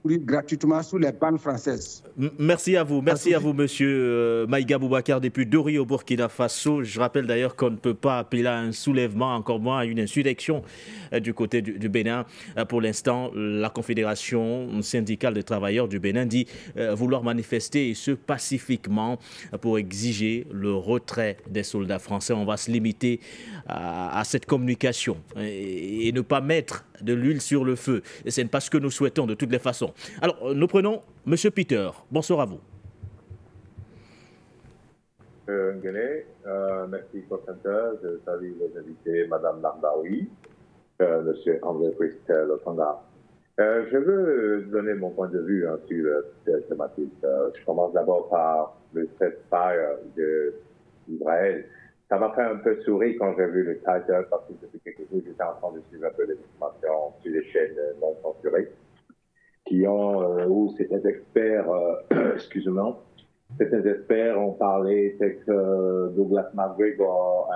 [SPEAKER 11] Gratuitement sous les bandes françaises.
[SPEAKER 1] Merci à vous, monsieur Maïga Boubacar, depuis Dori au Burkina Faso. Je rappelle d'ailleurs qu'on ne peut pas appeler à un soulèvement, encore moins à une insurrection du côté du Bénin. Pour l'instant, la Confédération syndicale des travailleurs du Bénin dit vouloir manifester, et ce pacifiquement, pour exiger le retrait des soldats français. On va se limiter à cette communication et ne pas mettre de l'huile sur le feu. Et ce n'est pas ce que nous souhaitons de toutes les façons. Alors, nous prenons M. Peter. Bonsoir à vous.
[SPEAKER 12] Merci, Constantin. Je salue les invités, Mme Lardaoui, M. André Christel Otanga. Je veux donner mon point de vue sur cette thématique. Je commence d'abord par le ceasefire d'Israël. Ça m'a fait un peu sourire quand j'ai vu le title, parce que depuis quelques jours, j'étais en train de suivre un peu les informations sur les chaînes non censurées, où certains experts, certains experts ont parlé, c'est que Douglas McGregor,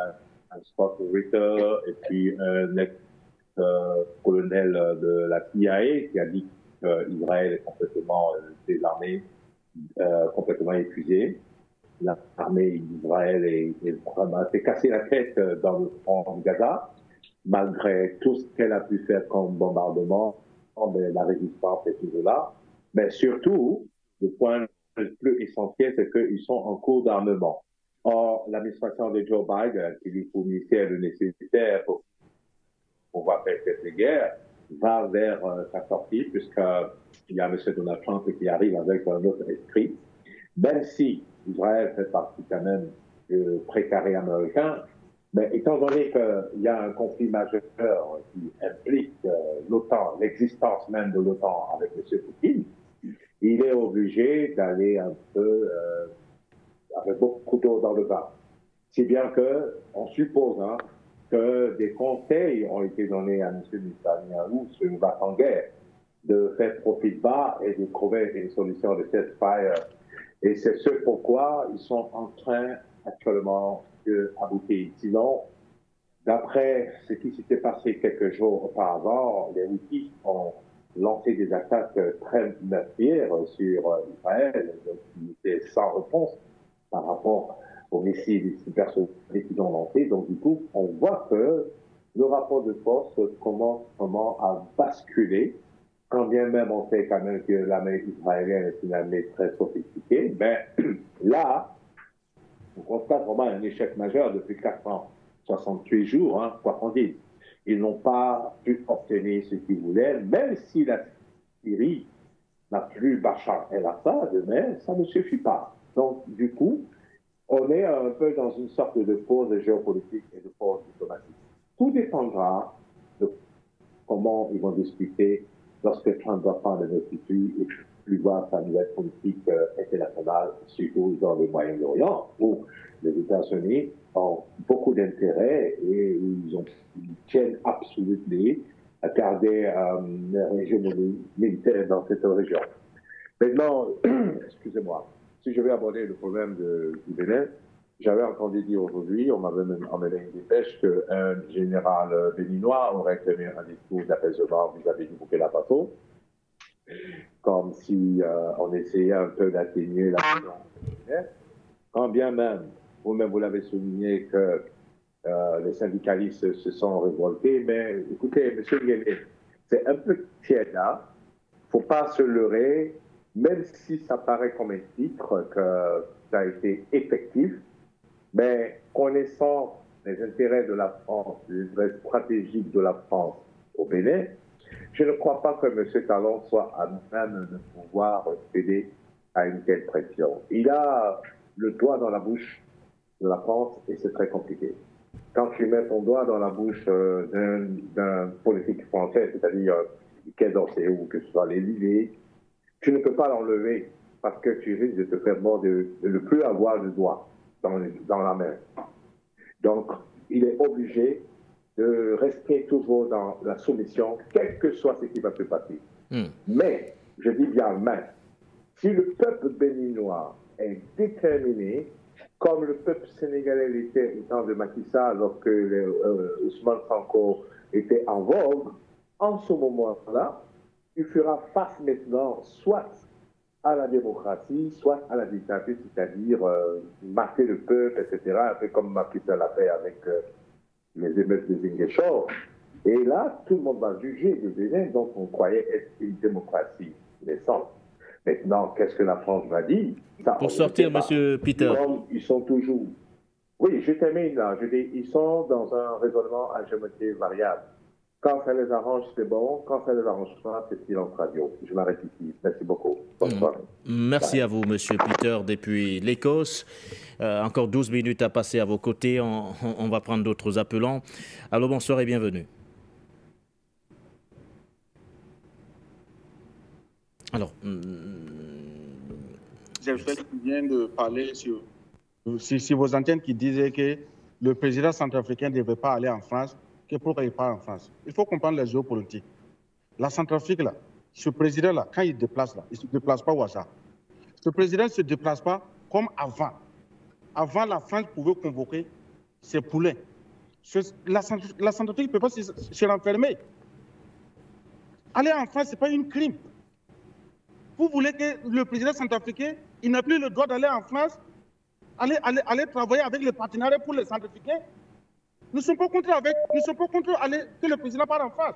[SPEAKER 12] un sport Ritter, et puis un ex-colonel de la CIA qui a dit qu'Israël est complètement désarmé, complètement épuisé. L'armée d'Israël s'est cassé la tête dans le front de Gaza, malgré tout ce qu'elle a pu faire comme bombardement. Mais la résistance est toujours là. Mais surtout, le point le plus essentiel, c'est qu'ils sont en cours d'armement. Or, l'administration de Joe Biden, qui lui fournissait le nécessaire pour pouvoir faire cette guerre, va vers sa sortie, puisqu'il y a M. Donald Trump qui arrive avec un autre esprit. Même si Israël fait partie quand même du précaré américain, mais étant donné qu'il y a un conflit majeur qui implique l'OTAN, l'existence même de l'OTAN avec M. Poutine, il est obligé d'aller un peu avec beaucoup d'eau dans le bain. Si bien qu'on suppose que des conseils ont été donnés à M. Netanyahu sur une vague en guerre, de faire profil bas et de trouver une solution de ceasefire. Et c'est ce pourquoi ils sont en train actuellement d'aboutir. Sinon, d'après ce qui s'était passé quelques jours auparavant, les Houthis ont lancé des attaques très meurtrières sur Israël, qui étaient sans réponse par rapport aux missiles supersoniques qu'ils ont lancés. Donc du coup, on voit que le rapport de force commence vraiment à basculer, quand bien même on sait quand même que l'armée israélienne est une armée très sophistiquée. Mais là, on constate vraiment un échec majeur depuis 468 jours, quoi qu'on dise. Ils n'ont pas pu obtenir ce qu'ils voulaient, même si la Syrie n'a plus Bachar el-Assad, mais ça ne suffit pas. Donc, du coup, on est un peu dans une sorte de pause géopolitique et de pause diplomatique. Tout dépendra de comment ils vont discuter lorsque Trump va prendre le dessus et plus voir sa nouvelle politique internationale, surtout dans le Moyen-Orient, où les États-Unis ont beaucoup d'intérêt et ils tiennent absolument à garder une hégémonie militaire dans cette région. Maintenant, excusez-moi, si je vais aborder le problème du Bénin, j'avais entendu dire aujourd'hui, on m'avait même emmené une dépêche qu'un général béninois aurait tenu un discours d'apaisement vis-à-vis du Burkina Faso, comme si on essayait un peu d'atténuer la violence. Quand bien même, vous-même vous l'avez souligné que les syndicalistes se sont révoltés, mais écoutez, M. Guéné, c'est un peu tiède là, il ne faut pas se leurrer, même si ça paraît comme un titre que ça a été effectif, mais connaissant les intérêts de la France, les intérêts stratégiques de la France au Bénin, je ne crois pas que M. Talon soit à même de pouvoir céder à une telle pression. Il a le doigt dans la bouche de la France et c'est très compliqué. Quand tu mets ton doigt dans la bouche d'un politique français, c'est-à-dire Quai d'Orsay ou que ce soit l'Élysée, tu ne peux pas l'enlever parce que tu risques de te faire mort de ne plus avoir le doigt dans la main. Donc, il est obligé de rester toujours dans la soumission, quel que soit ce qui va se passer. Mais, je dis bien mais, si le peuple béninois est déterminé, comme le peuple sénégalais l'était au temps de Macky Sall, lorsque Ousmane Sonko était en vogue, en ce moment-là, il fera face maintenant soit à la démocratie, soit à la dictature, c'est-à-dire marquer le peuple, etc., un peu comme Macky Sall l'a fait avec les émeutes de Ziguinchor. Et là, tout le monde va juger le Bénin, dont on croyait être une démocratie naissante. Maintenant, qu'est-ce que la France va dire? Ça,
[SPEAKER 1] pour sortir, M. Peter.
[SPEAKER 12] Ils sont toujours... Oui, je termine là. Je dis, ils sont dans un raisonnement à géométrie variable. Quand ça les arrange, c'est bon. Quand ça les arrange pas, c'est silence radio. Je m'arrête ici. Merci beaucoup. Bonne soirée.
[SPEAKER 1] Merci à vous, M. Peter, depuis l'Écosse. Encore 12 minutes à passer à vos côtés. On va prendre d'autres appelants. Allô, bonsoir et bienvenue. Alors,
[SPEAKER 13] j'ai fait bien de parler sur vos antennes qui disaient que le président centrafricain ne devait pas aller en France, que pourquoi il part en France. Il faut comprendre les géopolitiques. La Centrafrique, là, ce président-là, quand il déplace, là, il ne se déplace pas au hasard. Ce président ne se déplace pas comme avant. Avant, la France pouvait convoquer ses poulets. La Centrafrique ne peut pas se renfermer. Aller en France, ce n'est pas un crime. Vous voulez que le président centrafricain, il n'a plus le droit d'aller en France, aller travailler avec les partenariats pour les centrafricains? Nous ne sommes pas contre que le président parte en France.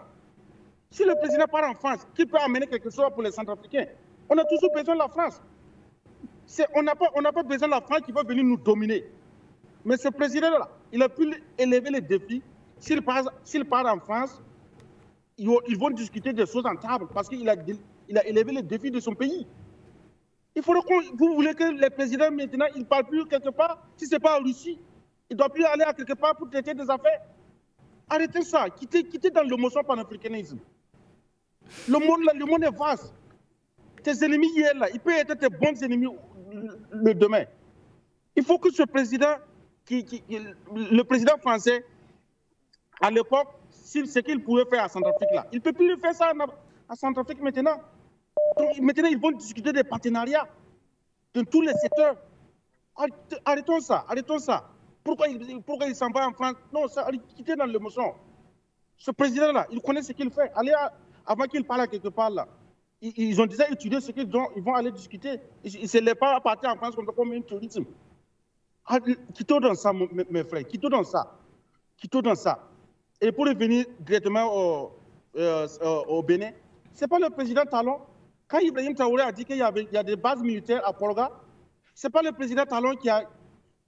[SPEAKER 13] Si le président part en France, qui peut amener quelque chose pour les centrafricains? On a toujours besoin de la France. On n'a pas besoin de la France qui va venir nous dominer. Mais ce président-là, il a pu élever les défis. S'il part en France, ils vont discuter des choses en table parce qu'il a élevé les défis de son pays. Vous voulez que les présidents maintenant, ils ne parlent plus quelque part? Si ce n'est pas en Russie, il ne doit plus aller à quelque part pour traiter des affaires. Arrêtez ça, quittez dans l'émotion panafricanisme. Le monde est vaste. Tes ennemis hier, là, ils peuvent être tes bons ennemis le demain. Il faut que ce président, le président français, à l'époque, ce qu'il pouvait faire à Centrafrique, là, il ne peut plus le faire ça à Centrafrique maintenant. Donc, maintenant, ils vont discuter des partenariats dans tous les secteurs. Arrêtons ça, arrêtons ça. Pourquoi il s'en va en France? Non, ça, quittez dans l'émotion. Ce président-là, il connaît ce qu'il fait. avant qu'ils parlent à quelque part là. Ils ont déjà étudié ce qu'ils vont aller discuter. Ils ne se laissent pas partir en France comme un tourisme. Quittons dans ça, mes frères, quittons dans ça. Quittons dans ça. Et pour revenir directement au Bénin, ce n'est pas le président Talon. Quand Ibrahim Traoré a dit qu'il y a des bases militaires à Polga, ce n'est pas le président Talon qui a,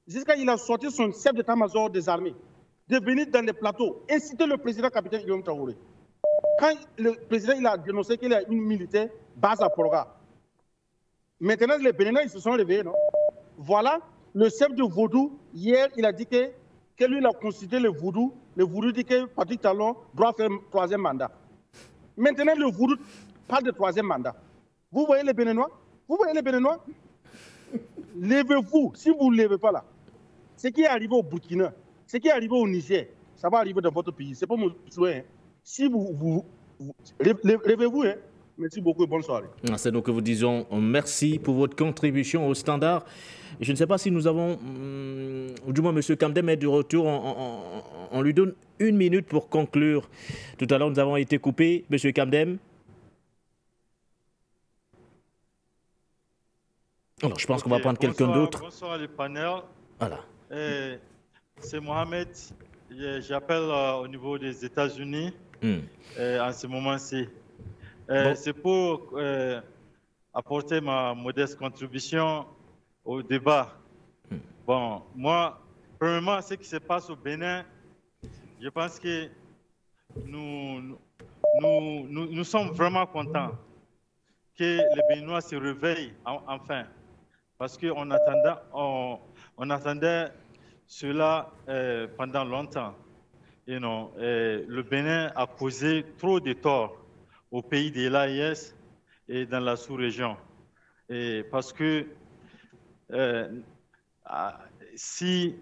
[SPEAKER 13] jusqu'à il a sorti son chef d'état-major des armées, de venir dans les plateaux, inciter le président capitaine Ibrahim Traoré. Quand le président il a dénoncé qu'il y a une militaire base à Polga, maintenant les Béninois ils se sont réveillés, non? Voilà, le chef de Vaudou, hier, il a dit que lui, il a constitué le Vaudou. Le Vaudou dit que Patrick Talon doit faire un 3e mandat. Maintenant, le Vaudou parle de 3e mandat. Vous voyez les Béninois? Vous voyez les Béninois? Levez-vous, si vous ne levez pas là. Ce qui est arrivé au Burkina, ce qui est arrivé au Niger, ça va arriver dans votre pays. Ce n'est pas mon souhait. Hein. Si vous levez-vous, hein. Merci beaucoup et bonne soirée.
[SPEAKER 1] C'est donc que vous disons merci pour votre contribution au Standard. Je ne sais pas si nous avons, ou du moins M. Kamdem est de retour, on lui donne 1 minute pour conclure. Tout à l'heure, nous avons été coupés. M. Kamdem. Alors, je pense qu'on va prendre quelqu'un d'autre.
[SPEAKER 14] Bonsoir les panels.
[SPEAKER 1] Voilà.
[SPEAKER 14] C'est Mohamed. J'appelle au niveau des États-Unis en ce moment-ci. C'est pour apporter ma modeste contribution au débat. Bon, moi, premièrement, ce qui se passe au Bénin, je pense que nous sommes vraiment contents que les Béninois se réveillent enfin. Parce qu'on attendait cela pendant longtemps. Et non, le Bénin a causé trop de torts au pays de l'AIS et dans la sous-région. Parce que si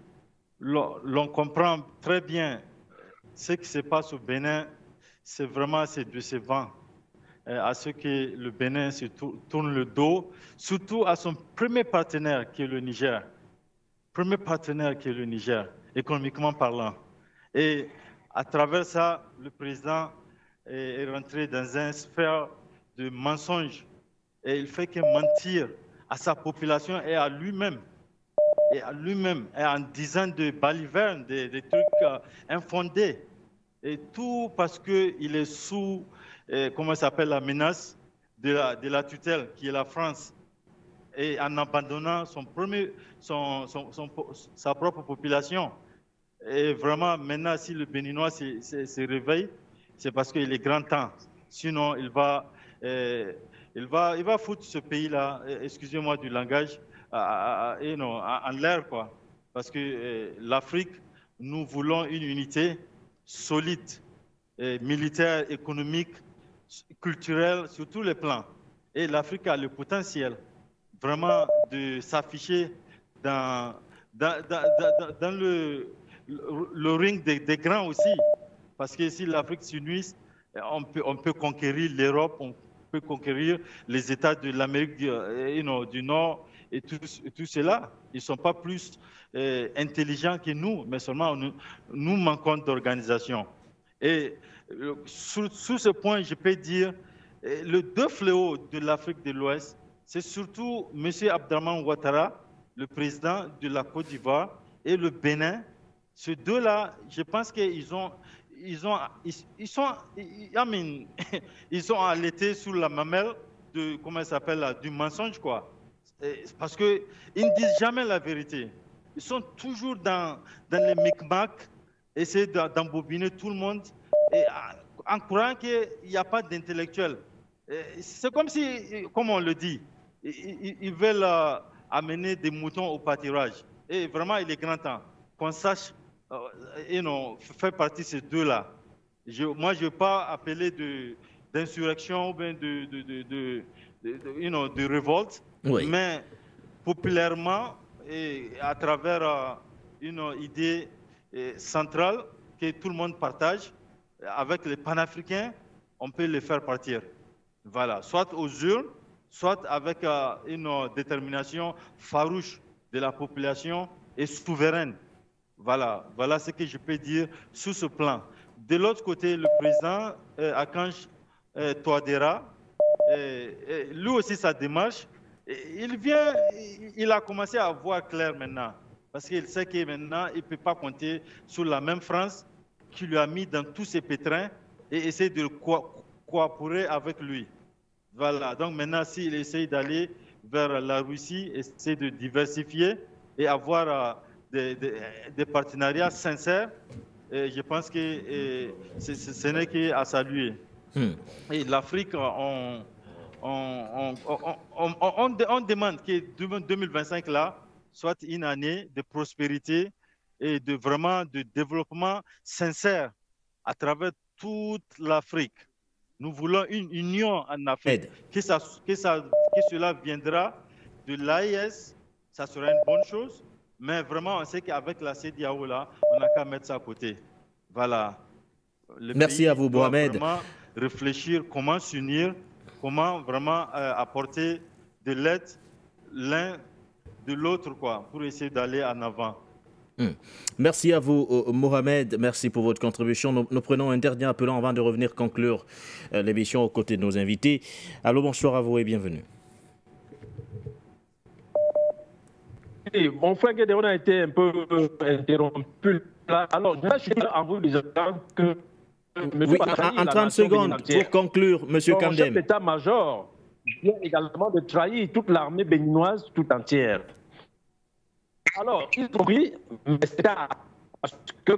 [SPEAKER 14] l'on comprend très bien ce qui se passe au Bénin, c'est vraiment décevant à ce que le Bénin se tourne le dos, surtout à son premier partenaire qui est le Niger. Premier partenaire qui est le Niger, économiquement parlant. Et à travers ça, le président est rentré dans une sphère de mensonges. Et il fait que mentir à sa population et à lui-même. Et en disant de balivernes, des trucs infondés. Et tout parce qu'il est sous, comment ça s'appelle, la menace de la tutelle, qui est la France. Et en abandonnant sa propre population. Et vraiment, maintenant, si le Béninois se réveille, c'est parce qu'il est grand temps. Sinon, il va foutre ce pays-là, excusez-moi du langage, en l'air, quoi. Parce que l'Afrique, nous voulons une unité solide, militaire, économique, culturelle, sur tous les plans. Et l'Afrique a le potentiel vraiment de s'afficher dans le ring des grands aussi. Parce que si l'Afrique s'unit, on peut conquérir l'Europe, on peut conquérir les États de l'Amérique du Nord et tout cela. Ils ne sont pas plus intelligents que nous, mais seulement nous manquons d'organisation. Et sur ce point, je peux dire, les deux fléaux de l'Afrique de l'Ouest, c'est surtout M. Abdraman Ouattara, le président de la Côte d'Ivoire, et le Bénin. Ces deux-là, je pense qu'ils sont allaités sous la mamelle de, comment ça s'appelle, du mensonge, quoi. Parce qu'ils ne disent jamais la vérité. Ils sont toujours dans les micmacs, essayer d'embobiner tout le monde, et en croyant qu'il n'y a pas d'intellectuels. C'est comme si, comme on le dit, ils veulent amener des moutons au pâturage. Et vraiment, il est grand temps qu'on sache faire partie de ces deux-là. Moi, je ne veux pas appeler d'insurrection ou bien de révolte, oui. Mais populairement, et à travers une idée centrale que tout le monde partage, avec les panafricains, on peut les faire partir. Voilà, soit aux urnes, soit avec une détermination farouche de la population et souveraine. Voilà ce que je peux dire sur ce plan. De l'autre côté, le président Archange Touadéra, lui aussi sa démarche, il a commencé à voir clair maintenant. Parce qu'il sait que maintenant, il ne peut pas compter sur la même France qui lui a mis dans tous ses pétrins et essaie de coopérer avec lui. Voilà, donc maintenant, s'il essaie d'aller vers la Russie, essaie de diversifier et avoir des partenariats sincères, je pense que ce n'est qu'à saluer. Et l'Afrique, on demande que 2025 là soit une année de prospérité et de développement sincère à travers toute l'Afrique. Nous voulons une union en Afrique. Que cela viendra de l'AES, ça sera une bonne chose. Mais vraiment, on sait qu'avec la CEDEAO là, on n'a qu'à mettre ça à côté. Voilà.
[SPEAKER 1] Merci à vous, Mohamed.
[SPEAKER 14] Vraiment réfléchir comment s'unir, comment vraiment apporter de l'aide l'un de l'autre, quoi, pour essayer d'aller en avant.
[SPEAKER 1] Merci à vous, Mohamed. Merci pour votre contribution. Nous prenons un dernier appelant avant de revenir conclure l'émission aux côtés de nos invités. Allô, bonsoir à vous et bienvenue.
[SPEAKER 9] Mon frère Guédéon a été un peu interrompu. Alors, je suis en vous disant que...
[SPEAKER 1] Oui, en 30 secondes, pour conclure, M. Kamdem.
[SPEAKER 9] Le chef d'état-major vient également de trahir toute l'armée béninoise tout entière. Alors, il faut oui, mais c'est parce que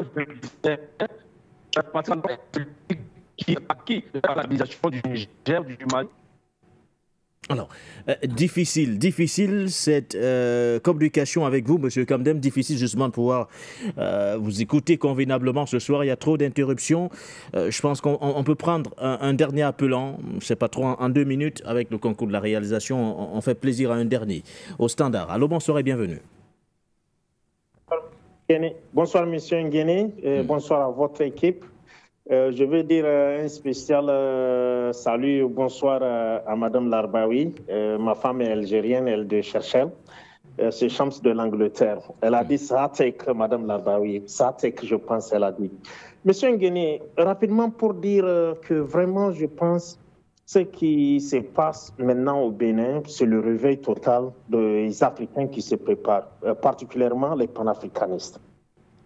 [SPEAKER 9] qui a acquis la stabilisation du Niger, du Mali.
[SPEAKER 1] Alors, difficile cette communication avec vous, M. Kamdem, difficile justement de pouvoir vous écouter convenablement ce soir. Il y a trop d'interruptions. Je pense qu'on peut prendre un dernier appelant, je ne sais pas trop, en 2 minutes, avec le concours de la réalisation. On fait plaisir à un dernier, au standard. Allô, bonsoir et bienvenue.
[SPEAKER 15] Bonsoir, M. Nguéné, et bonsoir à votre équipe. Je veux dire un spécial salut, bonsoir à Mme Larbaoui. Ma femme est algérienne, elle est de Cherchel. C'est Shams de l'Angleterre. Elle a dit Satek, Mme Larbaoui. Satek, je pense, elle a dit. Monsieur Nguéné, rapidement pour dire que vraiment, je pense, ce qui se passe maintenant au Bénin, c'est le réveil total des Africains qui se préparent, particulièrement les panafricanistes.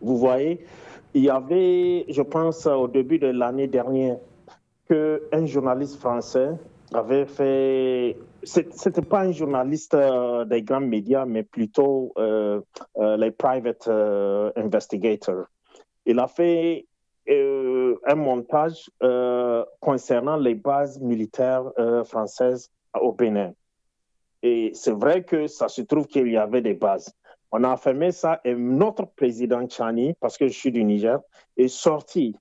[SPEAKER 15] Vous voyez, il y avait, je pense, au début de l'année dernière, qu'un journaliste français avait fait... Ce n'était pas un journaliste des grands médias, mais plutôt les private investigators. Il a fait un montage concernant les bases militaires françaises au Bénin. Et c'est vrai que ça se trouve qu'il y avait des bases. On a affirmé ça et notre président Tchani, parce que je suis du Niger, est sorti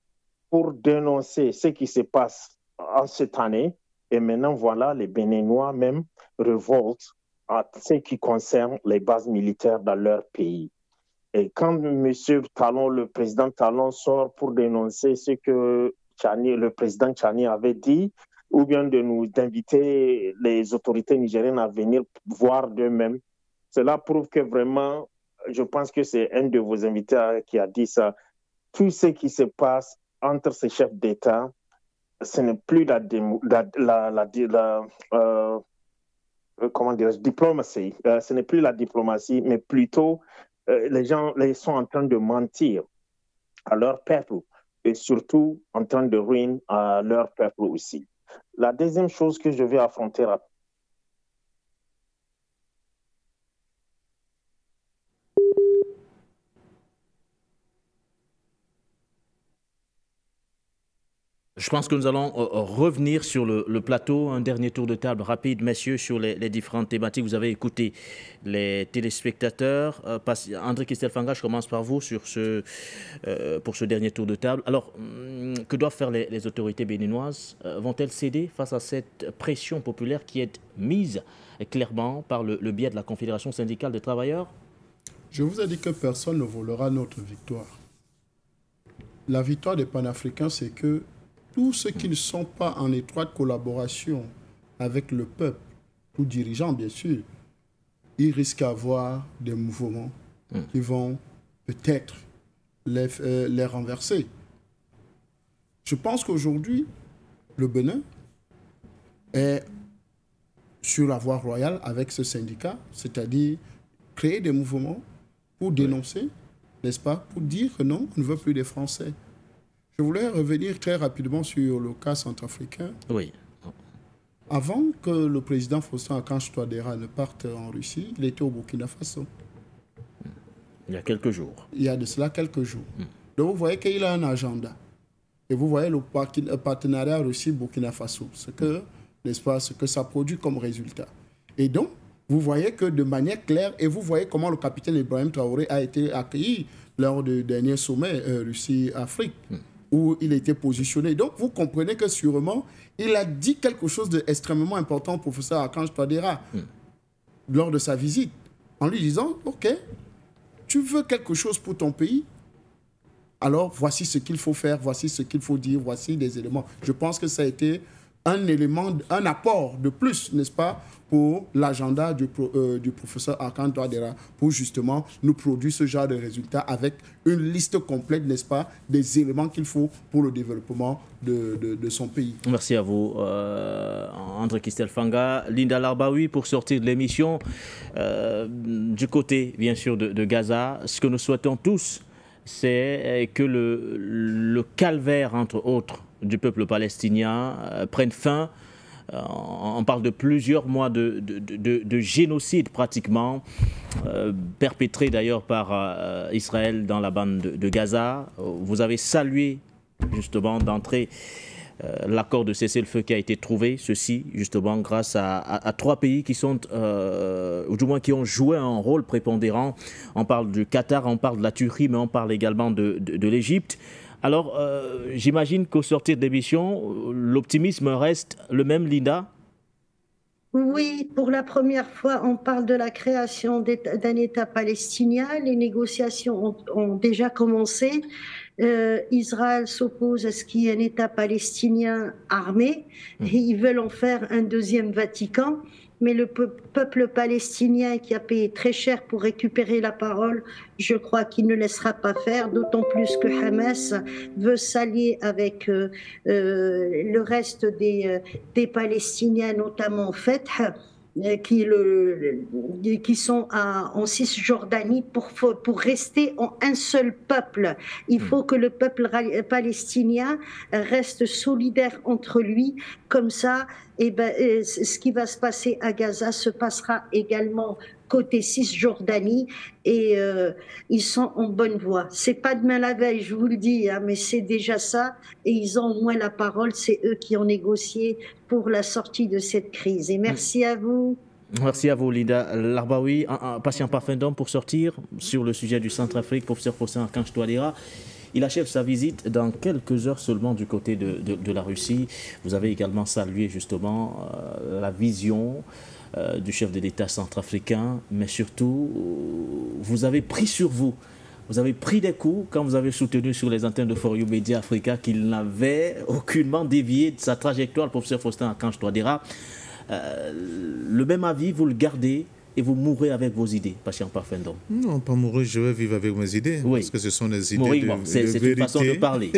[SPEAKER 15] pour dénoncer ce qui se passe en cette année. Et maintenant, voilà, les Béninois même révoltent à ce qui concerne les bases militaires dans leur pays. Et quand M. Talon, le président Talon, sort pour dénoncer ce que Tchani, le président Tchani avait dit, ou bien d'inviter les autorités nigériennes à venir voir d'eux-mêmes, cela prouve que vraiment, je pense que c'est un de vos invités qui a dit ça, tout ce qui se passe entre ces chefs d'État, ce n'est plus diplomatie, ce n'est plus la diplomatie, mais plutôt les gens sont en train de mentir à leur peuple et surtout en train de ruiner à leur peuple aussi. La deuxième chose que je vais affronter rapidement,
[SPEAKER 1] je pense que nous allons revenir sur le plateau, un dernier tour de table rapide, messieurs, sur les différentes thématiques. Vous avez écouté les téléspectateurs. André Kistelfanga, je commence par vous pour ce dernier tour de table. Alors, que doivent faire les autorités béninoises? Vont-elles céder face à cette pression populaire qui est mise clairement par le biais de la Confédération syndicale des travailleurs?
[SPEAKER 2] Je vous ai dit que personne ne volera notre victoire. La victoire des panafricains, c'est que tous ceux qui ne sont pas en étroite collaboration avec le peuple, ou dirigeants bien sûr, ils risquent d'avoir des mouvements qui vont peut-être les renverser. Je pense qu'aujourd'hui, le Bénin est sur la voie royale avec ce syndicat, c'est-à-dire créer des mouvements pour dénoncer, n'est-ce pas, pour dire que non, on ne veut plus des Français. Je voulais revenir très rapidement sur le cas centrafricain.
[SPEAKER 1] Oui.
[SPEAKER 2] Avant que le président Faustin-Archange Touadéra ne parte en Russie, il était au Burkina Faso.
[SPEAKER 1] Il y a quelques jours.
[SPEAKER 2] Il y a de cela quelques jours. Donc vous voyez qu'il a un agenda. Et vous voyez le partenariat Russie-Burkina Faso, n'est-ce pas, ce que ça produit comme résultat. Et donc, vous voyez que de manière claire, et vous voyez comment le capitaine Ibrahim Traoré a été accueilli lors du dernier sommet Russie-Afrique, où il était positionné. Donc, vous comprenez que sûrement, il a dit quelque chose d'extrêmement important au professeur Archange Touadéra lors de sa visite, en lui disant, OK, tu veux quelque chose pour ton pays, alors voici ce qu'il faut faire, voici ce qu'il faut dire, voici des éléments. Je pense que ça a été un élément, un apport de plus, n'est-ce pas, pour l'agenda du professeur Archange Touadéra, pour justement nous produire ce genre de résultats avec une liste complète, n'est-ce pas, des éléments qu'il faut pour le développement de son pays.
[SPEAKER 1] Merci à vous, André Kistel Fanga. Linda Larbaoui, pour sortir de l'émission, du côté, bien sûr, de Gaza, ce que nous souhaitons tous, c'est que le calvaire, entre autres, du peuple palestinien prenne fin. On parle de plusieurs mois de génocide pratiquement, perpétré d'ailleurs par Israël dans la bande de Gaza. Vous avez salué justement d'entrée l'accord de cessez-le-feu qui a été trouvé, ceci justement grâce à 3 pays qui sont, ou du moins qui ont joué un rôle prépondérant. On parle du Qatar, on parle de la Turquie, mais on parle également de l'Égypte. Alors, j'imagine qu'au sortir de l'émission, l'optimisme reste le même, Linda?
[SPEAKER 3] Oui, pour la première fois, on parle de la création d'un État palestinien. Les négociations ont déjà commencé. Israël s'oppose à ce qu'il y ait un État palestinien armé. Et ils veulent en faire un deuxième Vatican. Mais le peuple palestinien qui a payé très cher pour récupérer la parole, je crois qu'il ne laissera pas faire, d'autant plus que Hamas veut s'allier avec le reste des Palestiniens, notamment Fatah, qui sont en Cisjordanie pour rester en un seul peuple. Il faut que le peuple palestinien reste solidaire entre lui. Comme ça, ce qui va se passer à Gaza se passera également côté Cisjordanie et ils sont en bonne voie. C'est pas demain la veille, je vous le dis, hein, mais c'est déjà ça et ils ont au moins la parole. C'est eux qui ont négocié pour la sortie de cette crise. Et merci à vous.
[SPEAKER 1] Merci à vous, Linda Larbaoui. Un patient parfum d'homme pour sortir sur le sujet du Centrafrique, professeur Faustin-Archange Touadéra. Il achève sa visite dans quelques heures seulement du côté de la Russie. Vous avez également salué justement la vision du chef de l'État centrafricain, mais surtout, vous avez pris sur vous. Vous avez pris des coups quand vous avez soutenu sur les antennes de For You Media Africa qu'il n'avait aucunement dévié de sa trajectoire, le professeur Faustin-Archange Touadéra. Le même avis, vous le gardez et vous mourrez avec vos idées, patient parfum d'homme.
[SPEAKER 8] Non, pas mourir, je vais vivre avec mes idées, oui. Parce que ce sont des idées de vérité.
[SPEAKER 1] C'est une façon de parler.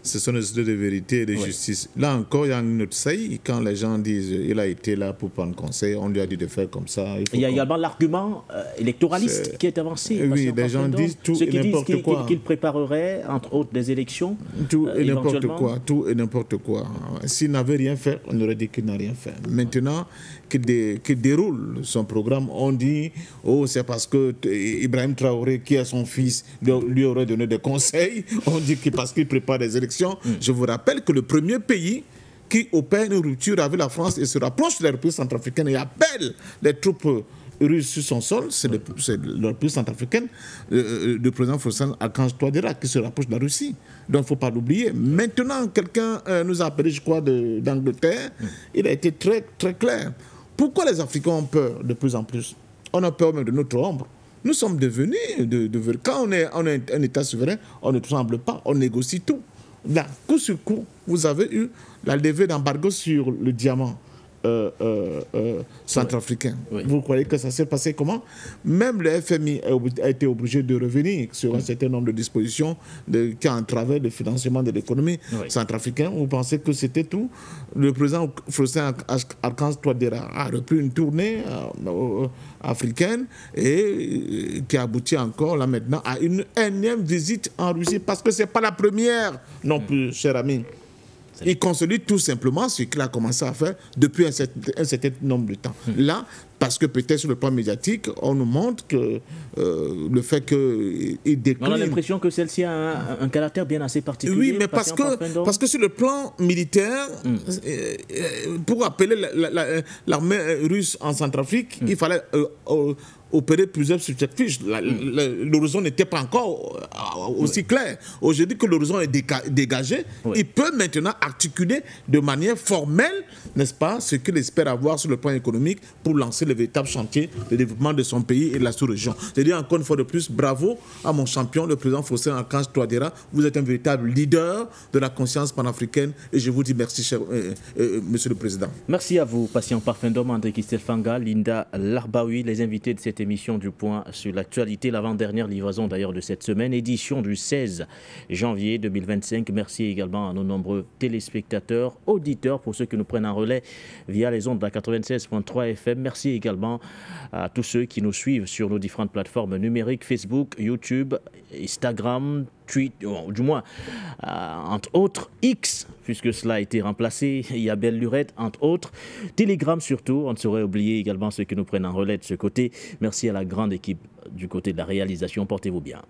[SPEAKER 8] Ce sont des idées de vérité et de justice. Là encore, il y a un autre saillie, quand les gens disent il a été là pour prendre conseil, on lui a dit de faire comme ça.
[SPEAKER 1] Il y a également l'argument électoraliste qui est avancé.
[SPEAKER 8] Oui, les gens disent tout et n'importe quoi.
[SPEAKER 1] Qu'il préparerait, entre autres, des élections.
[SPEAKER 8] Tout et n'importe quoi. Tout et n'importe quoi. S'il n'avait rien fait, on aurait dit qu'il n'a rien fait. Maintenant, qu'il déroule son programme, on dit oh c'est parce que Ibrahim Traoré qui est son fils lui aurait donné des conseils, on dit que parce qu'il prépare des élections. Je vous rappelle que le premier pays qui opère une rupture avec la France et se rapproche de la République centrafricaine et appelle les troupes russes sur son sol, c'est la République centrafricaine, le président Faustin-Archange Touadéra qui se rapproche de la Russie. Donc il ne faut pas l'oublier. Maintenant, quelqu'un nous a appelé, je crois, d'Angleterre. Il a été très, très clair. Pourquoi les Africains ont peur de plus en plus? On a peur même de notre ombre. Nous sommes devenus, quand on est un État souverain, on ne tremble pas, on négocie tout. Là, coup sur coup, vous avez eu la levée d'embargo sur le diamant. centrafricains.
[SPEAKER 1] Oui.
[SPEAKER 8] Vous croyez que ça s'est passé comment? Même le FMI a été obligé de revenir sur un certain nombre de dispositions qui entravaient le financement de l'économie centrafricaine. Vous pensez que c'était tout? Le président Faustin Archange Touadéra a repris une tournée africaine et qui aboutit encore là maintenant à une énième visite en Russie, parce que ce n'est pas la première non plus, cher ami. Il consolide tout simplement ce qu'il a commencé à faire depuis un certain nombre de temps. Là, parce que peut-être sur le plan médiatique, on nous montre que le fait qu'il décline...
[SPEAKER 1] On a l'impression que celle-ci a un caractère bien assez particulier.
[SPEAKER 8] Oui, mais parce que sur le plan militaire, pour appeler l'armée russe en Centrafrique, il fallait opérer plusieurs subterfuges. L'horizon n'était pas encore aussi clair. Aujourd'hui que l'horizon est dégagé, il peut maintenant articuler de manière formelle, n'est-ce pas, ce qu'il espère avoir sur le plan économique pour lancer le véritable chantier de développement de son pays et de la sous-région. C'est-à-dire, encore une fois de plus, bravo à mon champion, le président Faustin Archange Touadéra. Vous êtes un véritable leader de la conscience panafricaine et je vous dis merci, cher monsieur le président.
[SPEAKER 1] Merci à vous, patient parfum d'homme, André Kistel Fanga, Linda Larbaoui, les invités de cette émission du Point sur l'actualité, l'avant-dernière livraison d'ailleurs de cette semaine, édition du 16 janvier 2025. Merci également à nos nombreux téléspectateurs, auditeurs, pour ceux qui nous prennent en relais via les ondes de la 96.3 FM. Merci également à tous ceux qui nous suivent sur nos différentes plateformes numériques, Facebook, YouTube, Instagram, Twitter, du moins, entre autres, X, puisque cela a été remplacé, il y a Belle Lurette, entre autres, Telegram surtout, on ne saurait oublier également ceux qui nous prennent en relais de ce côté. Merci à la grande équipe du côté de la réalisation, portez-vous bien.